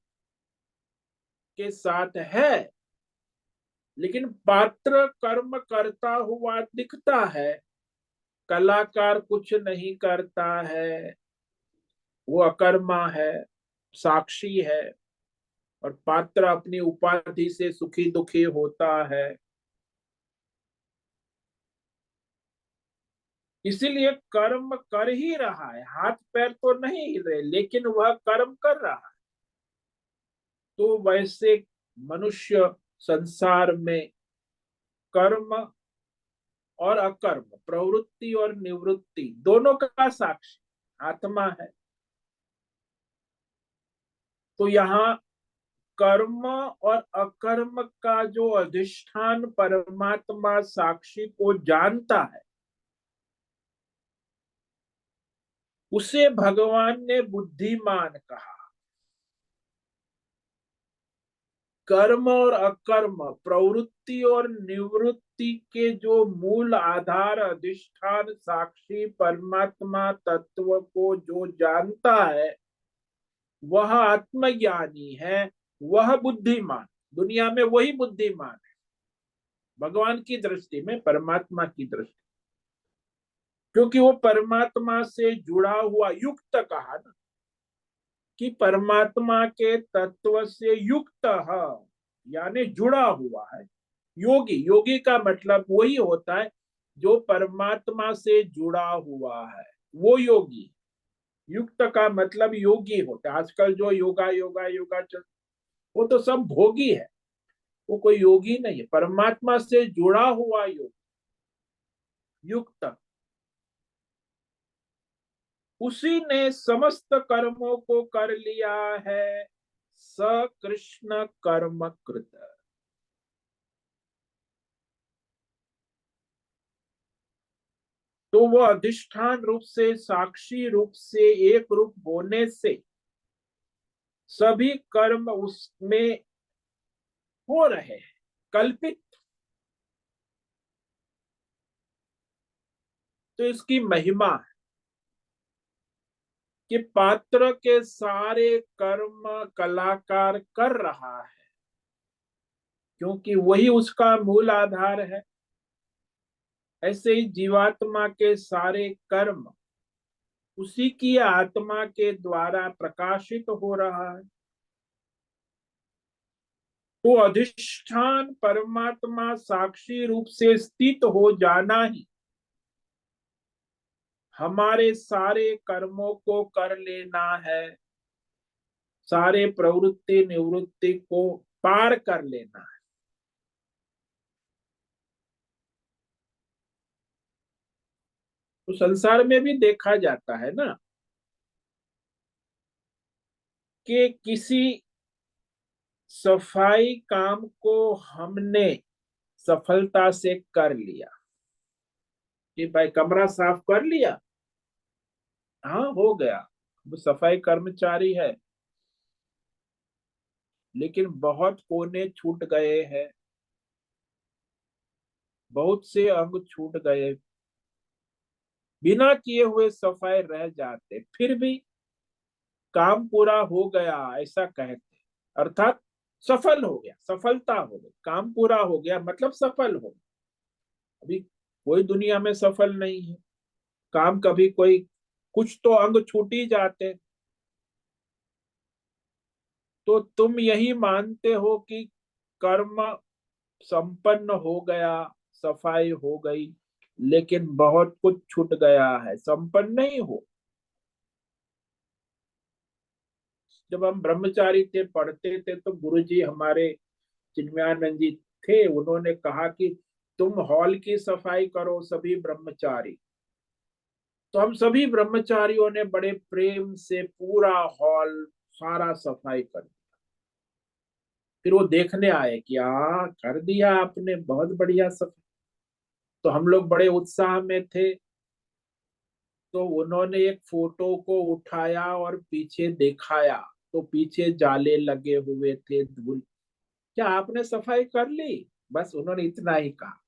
के साथ है लेकिन पात्र कर्म करता हुआ दिखता है, कलाकार कुछ नहीं करता है, वो अकर्मा है, साक्षी है। और पात्र अपनी उपाधि से सुखी दुखी होता है। इसीलिए कर्म कर ही रहा है, हाथ पैर तो नहीं हिल रहे लेकिन वह कर्म कर रहा है। तो वैसे मनुष्य संसार में कर्म और अकर्म, प्रवृत्ति और निवृत्ति दोनों का साक्षी आत्मा है। तो यहाँ कर्म और अकर्म का जो अधिष्ठान परमात्मा साक्षी को जानता है, उसे भगवान ने बुद्धिमान कहा। कर्म और अकर्म, प्रवृत्ति और निवृत्ति के जो मूल आधार अधिष्ठान साक्षी परमात्मा तत्व को जो जानता है वह आत्मज्ञानी है, वह बुद्धिमान। दुनिया में वही बुद्धिमान है भगवान की दृष्टि में, परमात्मा की दृष्टि, क्योंकि वो परमात्मा से जुड़ा हुआ, युक्त कहा ना कि परमात्मा के तत्व से युक्त है, यानी जुड़ा हुआ है। योगी, योगी का मतलब वही होता है जो परमात्मा से जुड़ा हुआ है, वो योगी। युक्त का मतलब योगी होता है। आजकल जो योगा योगा योगा चल, वो तो सब भोगी है, वो कोई योगी नहीं है। परमात्मा से जुड़ा हुआ योग, युक्त, उसी ने समस्त कर्मों को कर लिया है। स कृष्ण कर्म कृत। तो वो अधिष्ठान रूप से, साक्षी रूप से, एक रूप होने से सभी कर्म उसमें हो रहे हैं, कल्पित। तो इसकी महिमा है कि पात्र के सारे कर्म कलाकार कर रहा है क्योंकि वही उसका मूल आधार है। ऐसे ही जीवात्मा के सारे कर्म उसी की आत्मा के द्वारा प्रकाशित हो रहा है। तो अधिष्ठान परमात्मा साक्षी रूप से स्थित हो जाना ही हमारे सारे कर्मों को कर लेना है, सारे प्रवृत्ति निवृत्ति को पार कर लेना है। तो संसार में भी देखा जाता है ना कि किसी सफाई काम को हमने सफलता से कर लिया, कि भाई कमरा साफ कर लिया, हाँ हो गया, वो सफाई कर्मचारी है। लेकिन बहुत कोने छूट गए हैं, बहुत से अंग छूट गए, बिना किए हुए सफाई रह जाते, फिर भी काम पूरा हो गया ऐसा कहते, अर्थात सफल हो गया, सफलता हो गई, काम पूरा हो गया मतलब सफल हो गया। अभी कोई दुनिया में सफल नहीं है, काम कभी कोई, कुछ तो अंग छूट ही जाते। तो तुम यही मानते हो कि कर्म संपन्न हो गया, सफाई हो गई, लेकिन बहुत कुछ छूट गया है, संपन्न नहीं हो। जब हम ब्रह्मचारी थे, पढ़ते थे, तो गुरुजी हमारे चिन्मयानंद जी थे, उन्होंने कहा कि तुम हॉल की सफाई करो सभी ब्रह्मचारी। तो हम सभी ब्रह्मचारियों ने बड़े प्रेम से पूरा हॉल सारा सफाई कर दिया। फिर वो देखने आए कि कर दिया आपने, बहुत बढ़िया सफाई। तो हम लोग बड़े उत्साह में थे। तो उन्होंने एक फोटो को उठाया और पीछे दिखाया, तो पीछे जाले लगे हुए थे, धूल। क्या आपने सफाई कर ली? बस उन्होंने इतना ही कहा।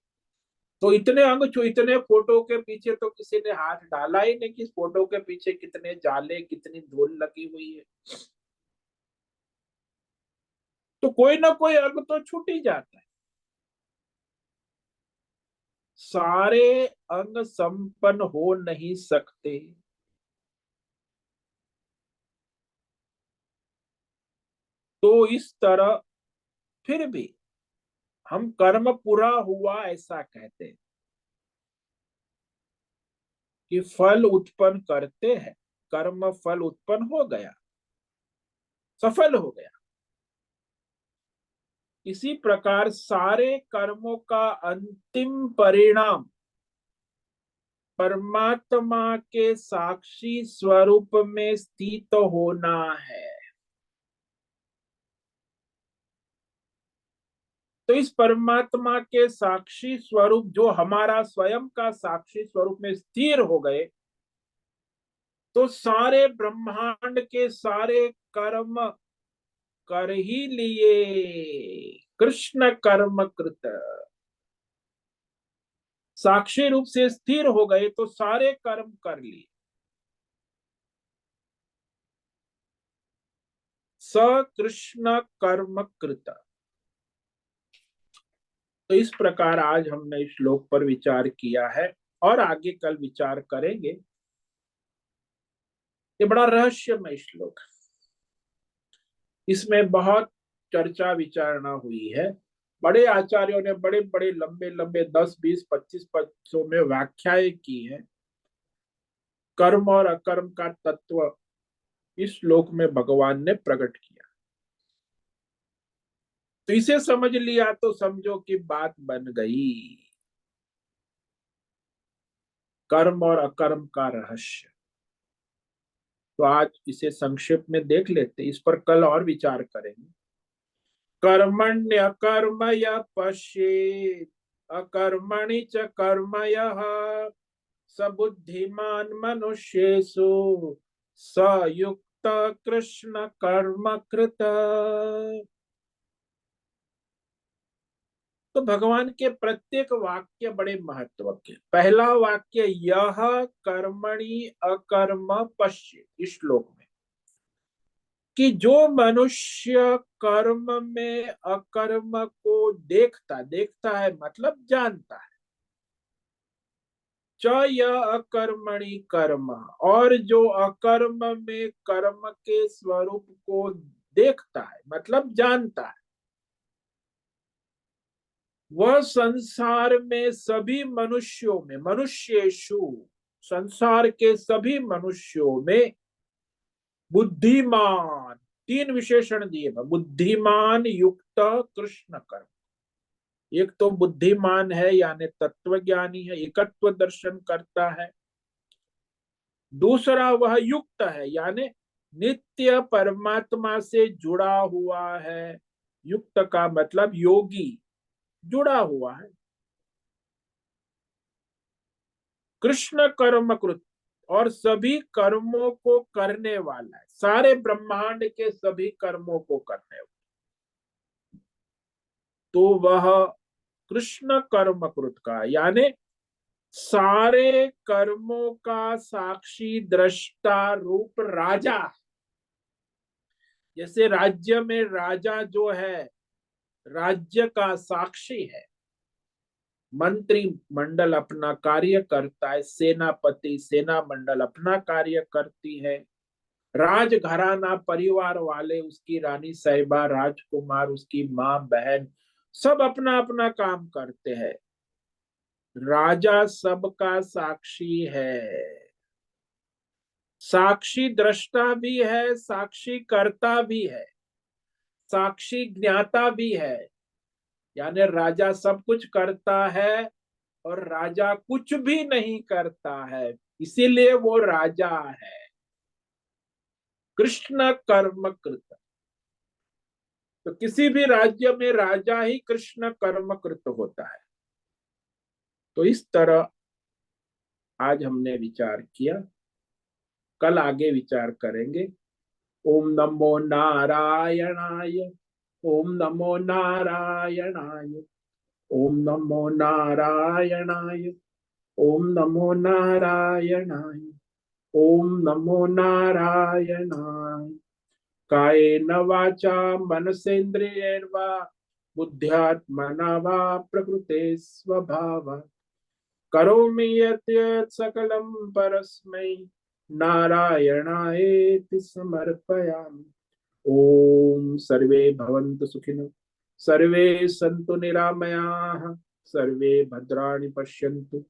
तो इतने अंग छू, इतने फोटो के पीछे तो किसी ने हाथ डाला ही नहीं कि इस फोटो के पीछे कितने जाले, कितनी धूल लगी हुई है। तो कोई ना कोई अंग तो छूट ही जाता है। सारे अंग संपन्न हो नहीं सकते। तो इस तरह फिर भी हम कर्म पूरा हुआ ऐसा कहते हैं कि फल उत्पन्न करते हैं, कर्म फल उत्पन्न हो गया, सफल हो गया। इसी प्रकार सारे कर्मों का अंतिम परिणाम परमात्मा के साक्षी स्वरूप में स्थित होना है। तो इस परमात्मा के साक्षी स्वरूप, जो हमारा स्वयं का साक्षी स्वरूप में स्थिर हो गए, तो सारे ब्रह्मांड के सारे कर्म कर ही लिए। कृष्ण कर्म कृत, साक्षी रूप से स्थिर हो गए तो सारे कर्म कर लिए। स कृष्ण कर्म कृत। तो इस प्रकार आज हमने इस श्लोक पर विचार किया है और आगे कल विचार करेंगे। ये बड़ा रहस्यमय श्लोक है, इसमें बहुत चर्चा विचारणा हुई है। बड़े आचार्यों ने बड़े बड़े लंबे लंबे 10 20 25 पदों में व्याख्याएं की है। कर्म और अकर्म का तत्व इस श्लोक में भगवान ने प्रकट किया। तो इसे समझ लिया तो समझो कि बात बन गई। कर्म और अकर्म का रहस्य। तो आज इसे संक्षेप में देख लेते, इस पर कल और विचार करेंगे। कर्मण्य कर्म यः पश्येत् अकर्मणि च कर्म यः स बुद्धिमान मनुष्येषु स युक्त कृष्ण कर्म कृत। तो भगवान के प्रत्येक वाक्य बड़े महत्व के। पहला वाक्य, यह कर्मणि अकर्म पश्य, इस श्लोक में, कि जो मनुष्य कर्म में अकर्म को देखता, देखता है मतलब जानता है, च यह अकर्मणि कर्म, और जो अकर्म में कर्म के स्वरूप को देखता है मतलब जानता है, वह संसार में सभी मनुष्यों में, मनुष्येषु, संसार के सभी मनुष्यों में बुद्धिमान, तीन विशेषण दिए, बुद्धिमान युक्त कृष्ण कर्म। एक तो बुद्धिमान है यानी तत्वज्ञानी है, एकत्व दर्शन करता है। दूसरा वह युक्त है यानी नित्य परमात्मा से जुड़ा हुआ है। युक्त का मतलब योगी, जुड़ा हुआ है। कृष्ण कर्म कृत, और सभी कर्मों को करने वाला है, सारे ब्रह्मांड के सभी कर्मों को करने वाला। तो वह कृष्ण कर्म कृत का यानी सारे कर्मों का साक्षी दृष्टा रूप राजा। जैसे राज्य में राजा जो है, राज्य का साक्षी है, मंत्री मंडल अपना कार्य करता है, सेनापति सेना मंडल अपना कार्य करती है, राजघराना परिवार वाले, उसकी रानी साहिबा, राजकुमार, उसकी माँ बहन, सब अपना अपना काम करते हैं। राजा सबका साक्षी है, साक्षी दृष्टा भी है, साक्षी कर्ता भी है, साक्षी ज्ञाता भी है। यानी राजा सब कुछ करता है और राजा कुछ भी नहीं करता है, इसीलिए वो राजा है। कृष्ण कर्मकृत। तो किसी भी राज्य में राजा ही कृष्ण कर्मकृत होता है। तो इस तरह आज हमने विचार किया, कल आगे विचार करेंगे। ओम नमो नारायणाय, ओम नमो नारायणाय, ओम नमो नारायणाय, ओम नमो नारायणाय, ओम नमो नारायणाय। कायेन वाचा मनसेन्द्रियैर्वा बुद्ध्यात्मना वा प्रकृते स्वभावात् करोमि यत् यत् सकलं परस्मै नारायणायेति समर्पयामि। ओम सर्वे भवन्तु सुखिनः, सर्वे सन्तु निरामयाः, सर्वे भद्राणि पश्यन्तु,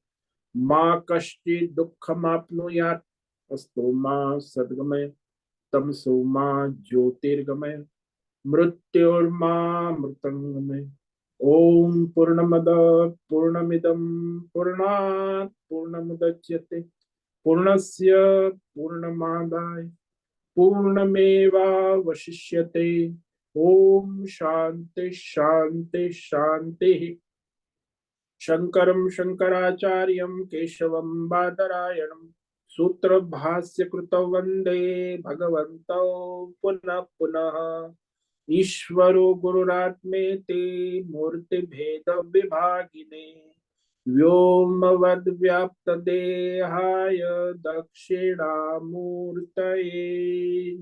मा कश्चित् दुःखमाप्नुयात्। अस्तु मा सद्गमय, तमसो मा ज्योतिर्गमय, मृत्योर्मा मृतंगमय। ओम पूर्णमद पूर्णमिदं पूर्णात् पूर्णमुदच्यते, पूर्णस्य पूर्णमादाय पूर्णमेवावशिष्यते। ओम शांति शांति शांति। शंकरं शंकराचार्यं केशवं बादरायणं सूत्र भाष्य कृतौ वंदे भगवन्तौ पुनः पुनः। ईश्वरो गुरुरात्मेति मूर्ति भेद विभागिने व्योमवद्व्याप्तदेहाय दक्षिणामूर्तये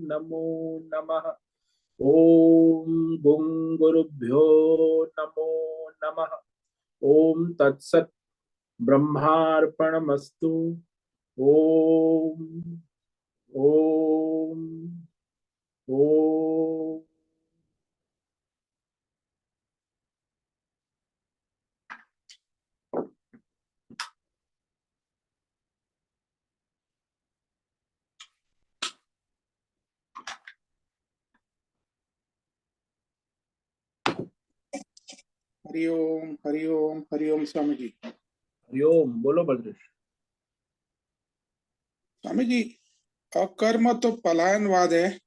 नमो नमः। ओम गुं गुरुभ्यो नमो नमः। ओम तत्सत् ब्रह्मार्पणमस्तु। ओम ओम ओम। हरिओम हरिओम हरिओम। स्वामी जी, हरिओम। बोलो बद्रेश। स्वामी जी, अकर्म तो पलायनवाद है।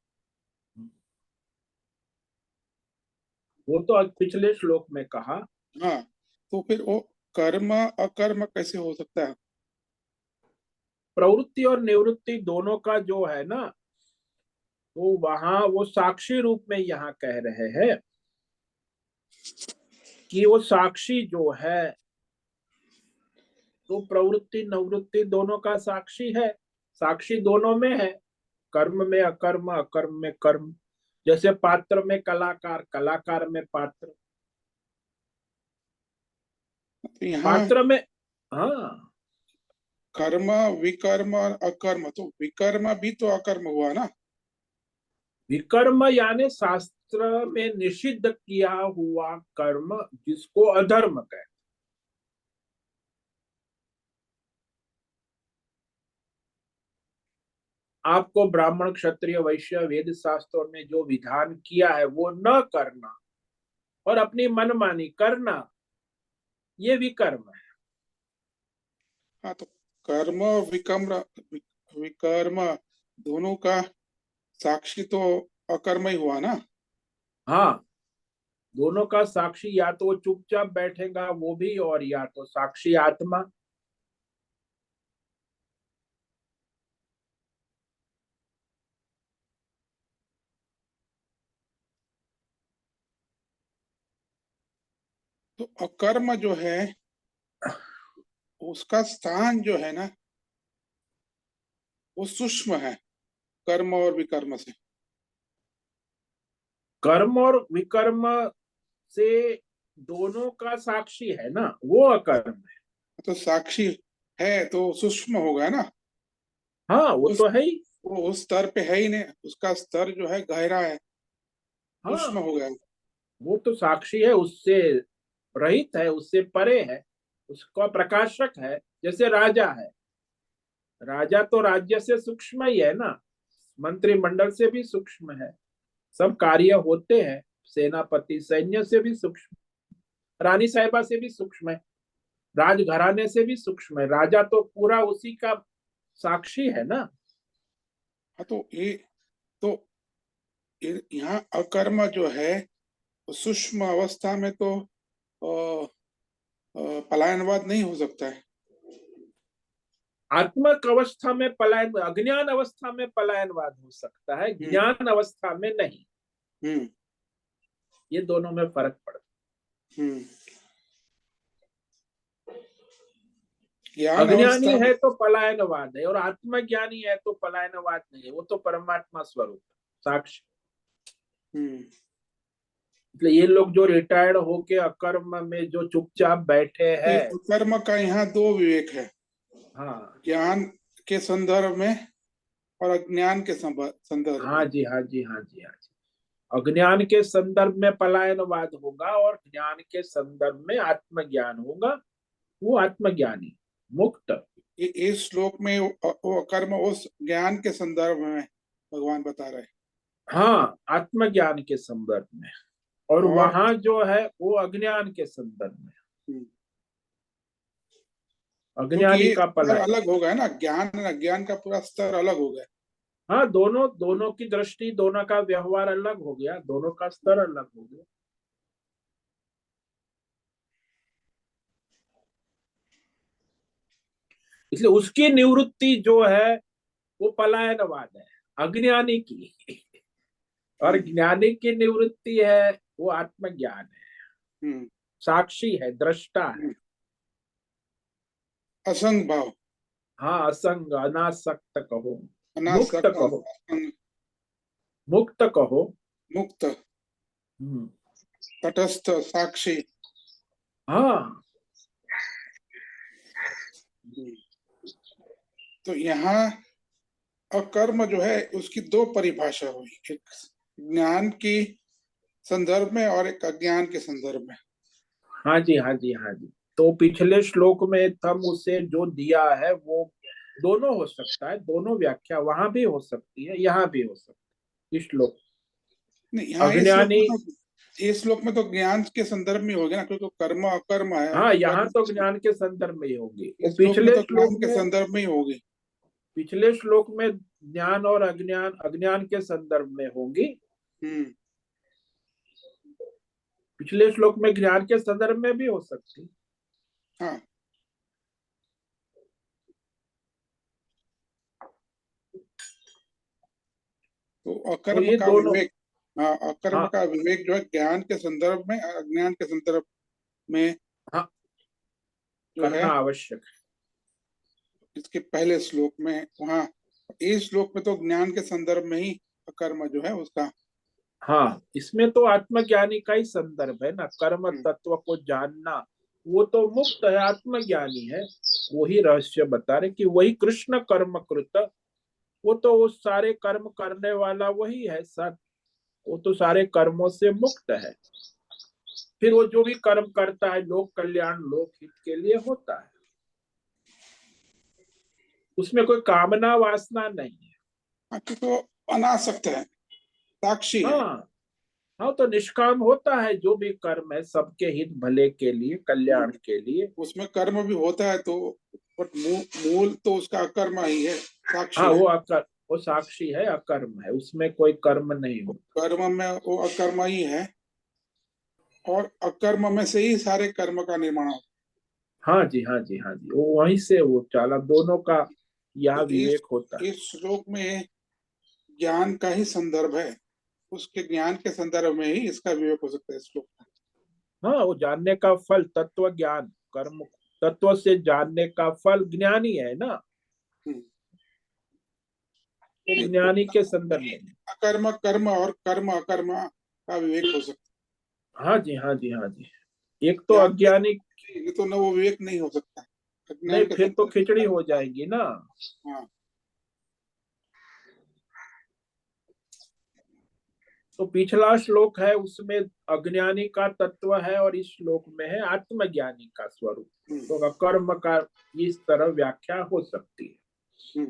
वो तो आज पिछले श्लोक में कहा। हाँ, तो फिर वो कर्म अकर्म कैसे हो सकता है? प्रवृत्ति और निवृत्ति दोनों का जो है ना, तो वहां वो साक्षी रूप में यहाँ कह रहे हैं कि वो साक्षी जो है, तो प्रवृत्ति निवृत्ति दोनों का साक्षी है। साक्षी दोनों में है, कर्म में अकर्म, अकर्म में कर्म। जैसे पात्र में कलाकार, कलाकार में पात्र। तो यहाँ पात्र में, हाँ, कर्म विकर्म और अकर्म, तो विकर्म भी तो अकर्म हुआ ना। विकर्म यानी शास्त्र में निषिद्ध किया हुआ कर्म, जिसको अधर्म कहते। आपको ब्राह्मण क्षत्रिय वैश्य वेद शास्त्रों में जो विधान किया है वो न करना और अपनी मनमानी करना, ये विकर्म है। हाँ, तो कर्म विकर्म विकर्म दोनों का साक्षी तो अकर्म ही हुआ ना। हाँ, दोनों का साक्षी या तो वो चुपचाप बैठेगा वो भी, और या तो साक्षी आत्मा। तो अकर्म जो है उसका स्थान जो है ना, वो सूक्ष्म है कर्म और विकर्म से। कर्म और विकर्म से दोनों का साक्षी है ना, वो अकर्म है। तो साक्षी है तो सूक्ष्म होगा ना। हाँ, वो उस तो है ही। वो उस स्तर पे है ही नहीं, उसका स्तर जो है गहरा है, सूक्ष्म हाँ, हो गया है। वो तो साक्षी है, उससे रहित है, उससे परे है, उसका प्रकाशक है। जैसे राजा है, राजा तो राज्य से सूक्ष्म ही है ना, मंत्रिमंडल से भी सूक्ष्म है, सब कार्य होते हैं, सेनापति सैन्य से भी सूक्ष्म, रानी साहिबा से भी सूक्ष्म है, राजघराने से भी सूक्ष्म है। राजा तो पूरा उसी का साक्षी है ना। हाँ तो यहाँ अकर्म जो है, सूक्ष्म अवस्था में तो अ, पलायनवाद नहीं हो सकता है। आत्मक अवस्था में पलायन, अज्ञान अवस्था में पलायनवाद हो सकता है, हम्म ज्ञान अवस्था में नहीं। हम्म ये दोनों में फर्क पड़ता हम्म है। ज्ञान अज्ञानी अवस्था में। है तो पलायनवाद है, और आत्मज्ञानी है तो पलायनवाद नहीं है, वो तो परमात्मा स्वरूप है, साक्षी। हम्म इसलिए ये लोग जो रिटायर्ड होके अकर्म में जो चुपचाप बैठे तो हैं। कर्म का यहाँ दो विवेक है, हाँ, ज्ञान के संदर्भ में और अज्ञान के संदर्भ में। हाँ जी, हाँ जी, हाँ जी, हाँ जी। अज्ञान के संदर्भ में पलायनवाद होगा, और ज्ञान के संदर्भ में आत्मज्ञान होगा। वो आत्मज्ञानी, मुक्त। इस श्लोक में वो कर्म उस ज्ञान के संदर्भ में भगवान बता रहे हैं। हाँ, आत्मज्ञान के संदर्भ में, और और वहां जो है वो अज्ञान के संदर्भ में, क्योंकि अज्ञानी ये का स्तर पलायन। अलग हो गया ना, ज्ञान अज्ञान का पूरा स्तर अलग हो गया। हाँ, दोनों दोनों की दृष्टि, दोनों का व्यवहार अलग हो गया, दोनों का स्तर अलग हो गया। इसलिए उसकी निवृत्ति जो है वो पलायनवाद है, अज्ञानी की। और हम्म ज्ञानी की निवृत्ति है वो आत्मज्ञान है, हम्म साक्षी है, दृष्टा है। हम्म। असंग भाव, हाँ, असंग, अनासक्त कहो, मुक्त अनासक्त, कहो, असंग, मुक्त कहो। मुक्त, हम्म, तटस्थ, साक्षी। हाँ, हम्म। तो यहाँ अकर्म जो है उसकी दो परिभाषा हुई, एक ज्ञान की संदर्भ में और एक अज्ञान के संदर्भ में। हाँ जी, हाँ जी, हाँ जी। तो पिछले श्लोक में थम उसे जो दिया है वो दोनों हो सकता है, दोनों व्याख्या वहां भी हो सकती है, यहाँ भी हो सकती है। इस श्लोक, नहीं, यहाँ अज्ञानी, इस श्लोक में तो ज्ञान के संदर्भ में हो गया ना, क्योंकि कर्म अकर्म है। हाँ, यहाँ तो कर्म ज्ञान के संदर्भ में ही होगी। वो इस श्लोक में पिछले तो श्लोक ज्ञान के में, संदर्भ में ही होगी। पिछले श्लोक में ज्ञान और अज्ञान, अज्ञान के संदर्भ में होंगी। हम्म पिछले श्लोक में ज्ञान के संदर्भ में भी हो सकती। हाँ, तो तो अकर्म ये का दोनों, विवेक, हाँ, अकर्म हाँ, का विवेक जो है ज्ञान के संदर्भ में और अज्ञान के संदर्भ में हाँ, जो है, करना आवश्यक है। इसके पहले श्लोक में, वहाँ इस श्लोक में तो ज्ञान के संदर्भ में ही अकर्म जो है उसका। हाँ, इसमें तो आत्मज्ञानी का ही संदर्भ है ना, कर्म हम्म, तत्व को जानना। वो तो मुक्त है, आत्मज्ञानी है। वही रहस्य बता रहे कि वही कृष्ण कर्म कृत, वो तो वो सारे कर्म करने वाला वही है सत, वो तो सारे कर्मों से मुक्त है। फिर वो जो भी कर्म करता है लोक कल्याण, लोक हित के लिए होता है, उसमें कोई कामना वासना नहीं है। हाँ, तो अनासक्त है, साक्षी है। हाँ, हाँ, तो निष्काम होता है, जो भी कर्म है सबके हित भले के लिए, कल्याण हम्म, के लिए। उसमें कर्म भी होता है तो, बट मूल तो उसका अकर्म ही है, हाँ, साक्षी है। वो साक्षी है, अकर्म है, उसमें कोई कर्म नहीं होता। कर्म में वो अकर्म ही है, और अकर्म में से ही सारे कर्म का निर्माण होता हाँ जी, हाँ जी, हाँ जी, वो वहीं से वो चाला, दोनों का है। यहाँ तो विवेक होता है। इस श्लोक में ज्ञान का ही संदर्भ है, उसके ज्ञान के संदर्भ में ही इसका विवेक हो सकता है इस श्लोक का। हाँ, वो जानने का फल तत्व ज्ञान, कर्म तत्व से जानने का फल ज्ञानी है ना, हम्म। वो नहीं, ज्ञानी के संदर्भ में। अकर्म कर्म और कर्म अकर्म का विवेक हो सकता हाँ जी, हाँ जी, हाँ जी। एक तो है। ज्ञान के अज्ञानी, ये तो न वो विवेक नहीं हो सकता, नहीं अज्ञान के फिर तो संदर्भ में खिचड़ी कर्म। हो जाएगी ना। हाँ, तो पिछला श्लोक है उसमें अज्ञानी का तत्व है और इस श्लोक में है आत्मज्ञानी का स्वरूप। तो अकर्म का इस तरह व्याख्या हो सकती है,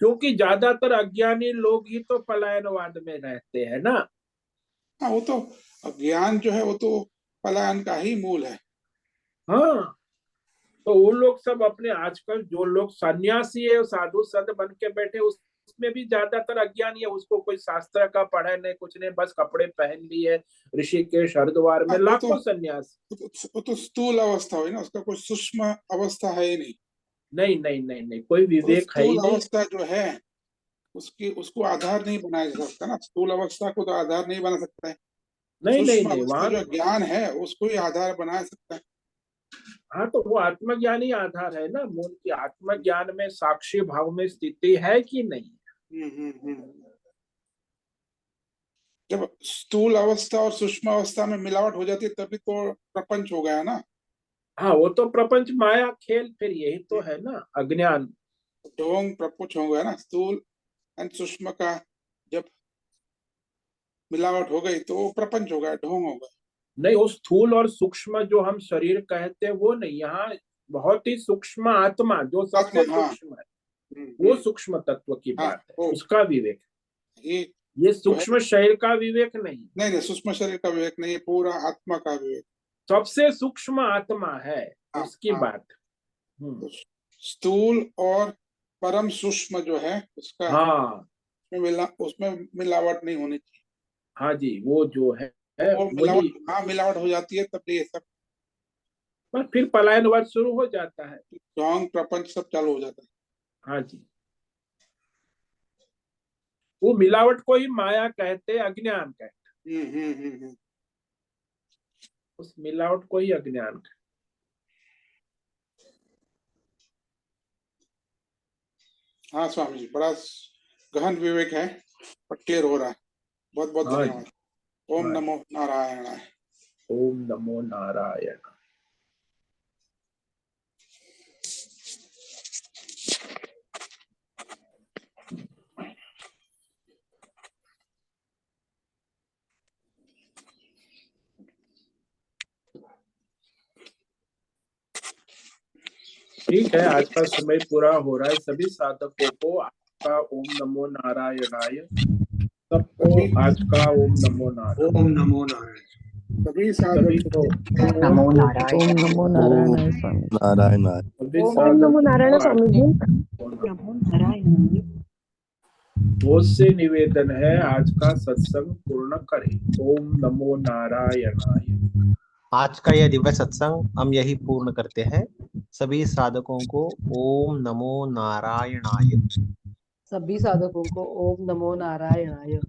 क्योंकि ज्यादातर अज्ञानी लोग ही तो पलायनवाद में रहते हैं ना। हाँ, वो तो अज्ञान जो है वो तो पलायन का ही मूल है। हाँ, तो वो लोग सब अपने आजकल जो लोग सन्यासी है साधु संत बन के बैठे उसमें भी ज्यादातर अज्ञानी है। उसको कोई शास्त्र का पढ़े नहीं, कुछ नहीं, बस कपड़े पहन लिए। ऋषिकेश हरिद्वार में हाँ, लाखों सन्यासी। वो तो स्थूल अवस्था हुई ना, उसका कोई सूक्ष्म अवस्था है ही नहीं। नहीं नहीं नहीं नहीं, कोई और विवेक है ही स्थूल नहीं। अवस्था जो है उसको आधार नहीं बनाया जा सकता ना, स्थूल अवस्था को तो आधार नहीं बना सकता है। नहीं नहीं सूक्ष्म नहीं, अवस्था वहां जो ज्ञान है उसको ही आधार बना सकता है। हाँ, तो वो आत्मज्ञानी आधार है ना। मूल की आत्मज्ञान में साक्षी भाव में स्थिति है कि नहीं। जब स्थूल अवस्था और सूक्ष्म अवस्था में मिलावट हो जाती है तभी तो प्रपंच हो गया ना। हाँ, वो तो प्रपंच माया खेल, फिर यही तो है ना अज्ञान। ढोंग प्रपंच हो गया ना, स्थूल एंड सूक्ष्म का जब मिलावट हो गई तो वो प्रपंच हो गया, ढोंग हो गया। नहीं, वो स्थूल और सूक्ष्म जो हम शरीर कहते हैं वो नहीं, यहाँ बहुत ही सूक्ष्म आत्मा जो आत्मा, सबसे हाँ। सूक्ष्म है, वो सूक्ष्म तत्व की हाँ, बात है, वो उसका विवेक। ये ये जो है, सूक्ष्म शरीर का विवेक नहीं, नहीं नहीं, सूक्ष्म शरीर का विवेक नहीं है, पूरा आत्मा का विवेक। सबसे सूक्ष्म आत्मा है हाँ उसकी हाँ। बात। तो स्थूल और परम सूक्ष्म जो है उसका हाँ उसमें मिलावट नहीं होनी चाहिए। हाँ जी, वो जो है वो वही। मिलावट, हाँ, मिलावट हो जाती है तब ये सब पर फिर पलायनवाद शुरू हो जाता है। ढोंग प्रपंच सब चालू हो जाता है। हाँ जी, वो मिलावट को ही माया कहते, अज्ञान कहते, उस मिलावट को ही अज्ञान कहते। हाँ स्वामी जी, बड़ा गहन विवेक है और क्लियर हो रहा है। बहुत बहुत हाँ धन्यवाद। जी, ओम हाँ जी। नमो नारायणाय। ओम नमो नारायण। ठीक है, आज का समय पूरा हो रहा है। सभी साधकों को आपका ओम नमो नारायणाय। सबको सभी आज का ओम नमो नारायण। ओम नमो नारायण। सभी सभी साधक को नमो नारायण। ओम नमो नारायण स्वामी। नारायण सभी ओम साधकों नमो नारायण को आज स्वामी जी। नमो नारायण। बहुत से निवेदन है, आज का सत्संग पूर्ण करें। ओम नमो नारायणाय। आज का यह दिव्य सत्संग हम यही पूर्ण करते हैं। सभी साधकों को ओम नमो नारायणाय। सभी साधकों को ओम नमो नारायणाय।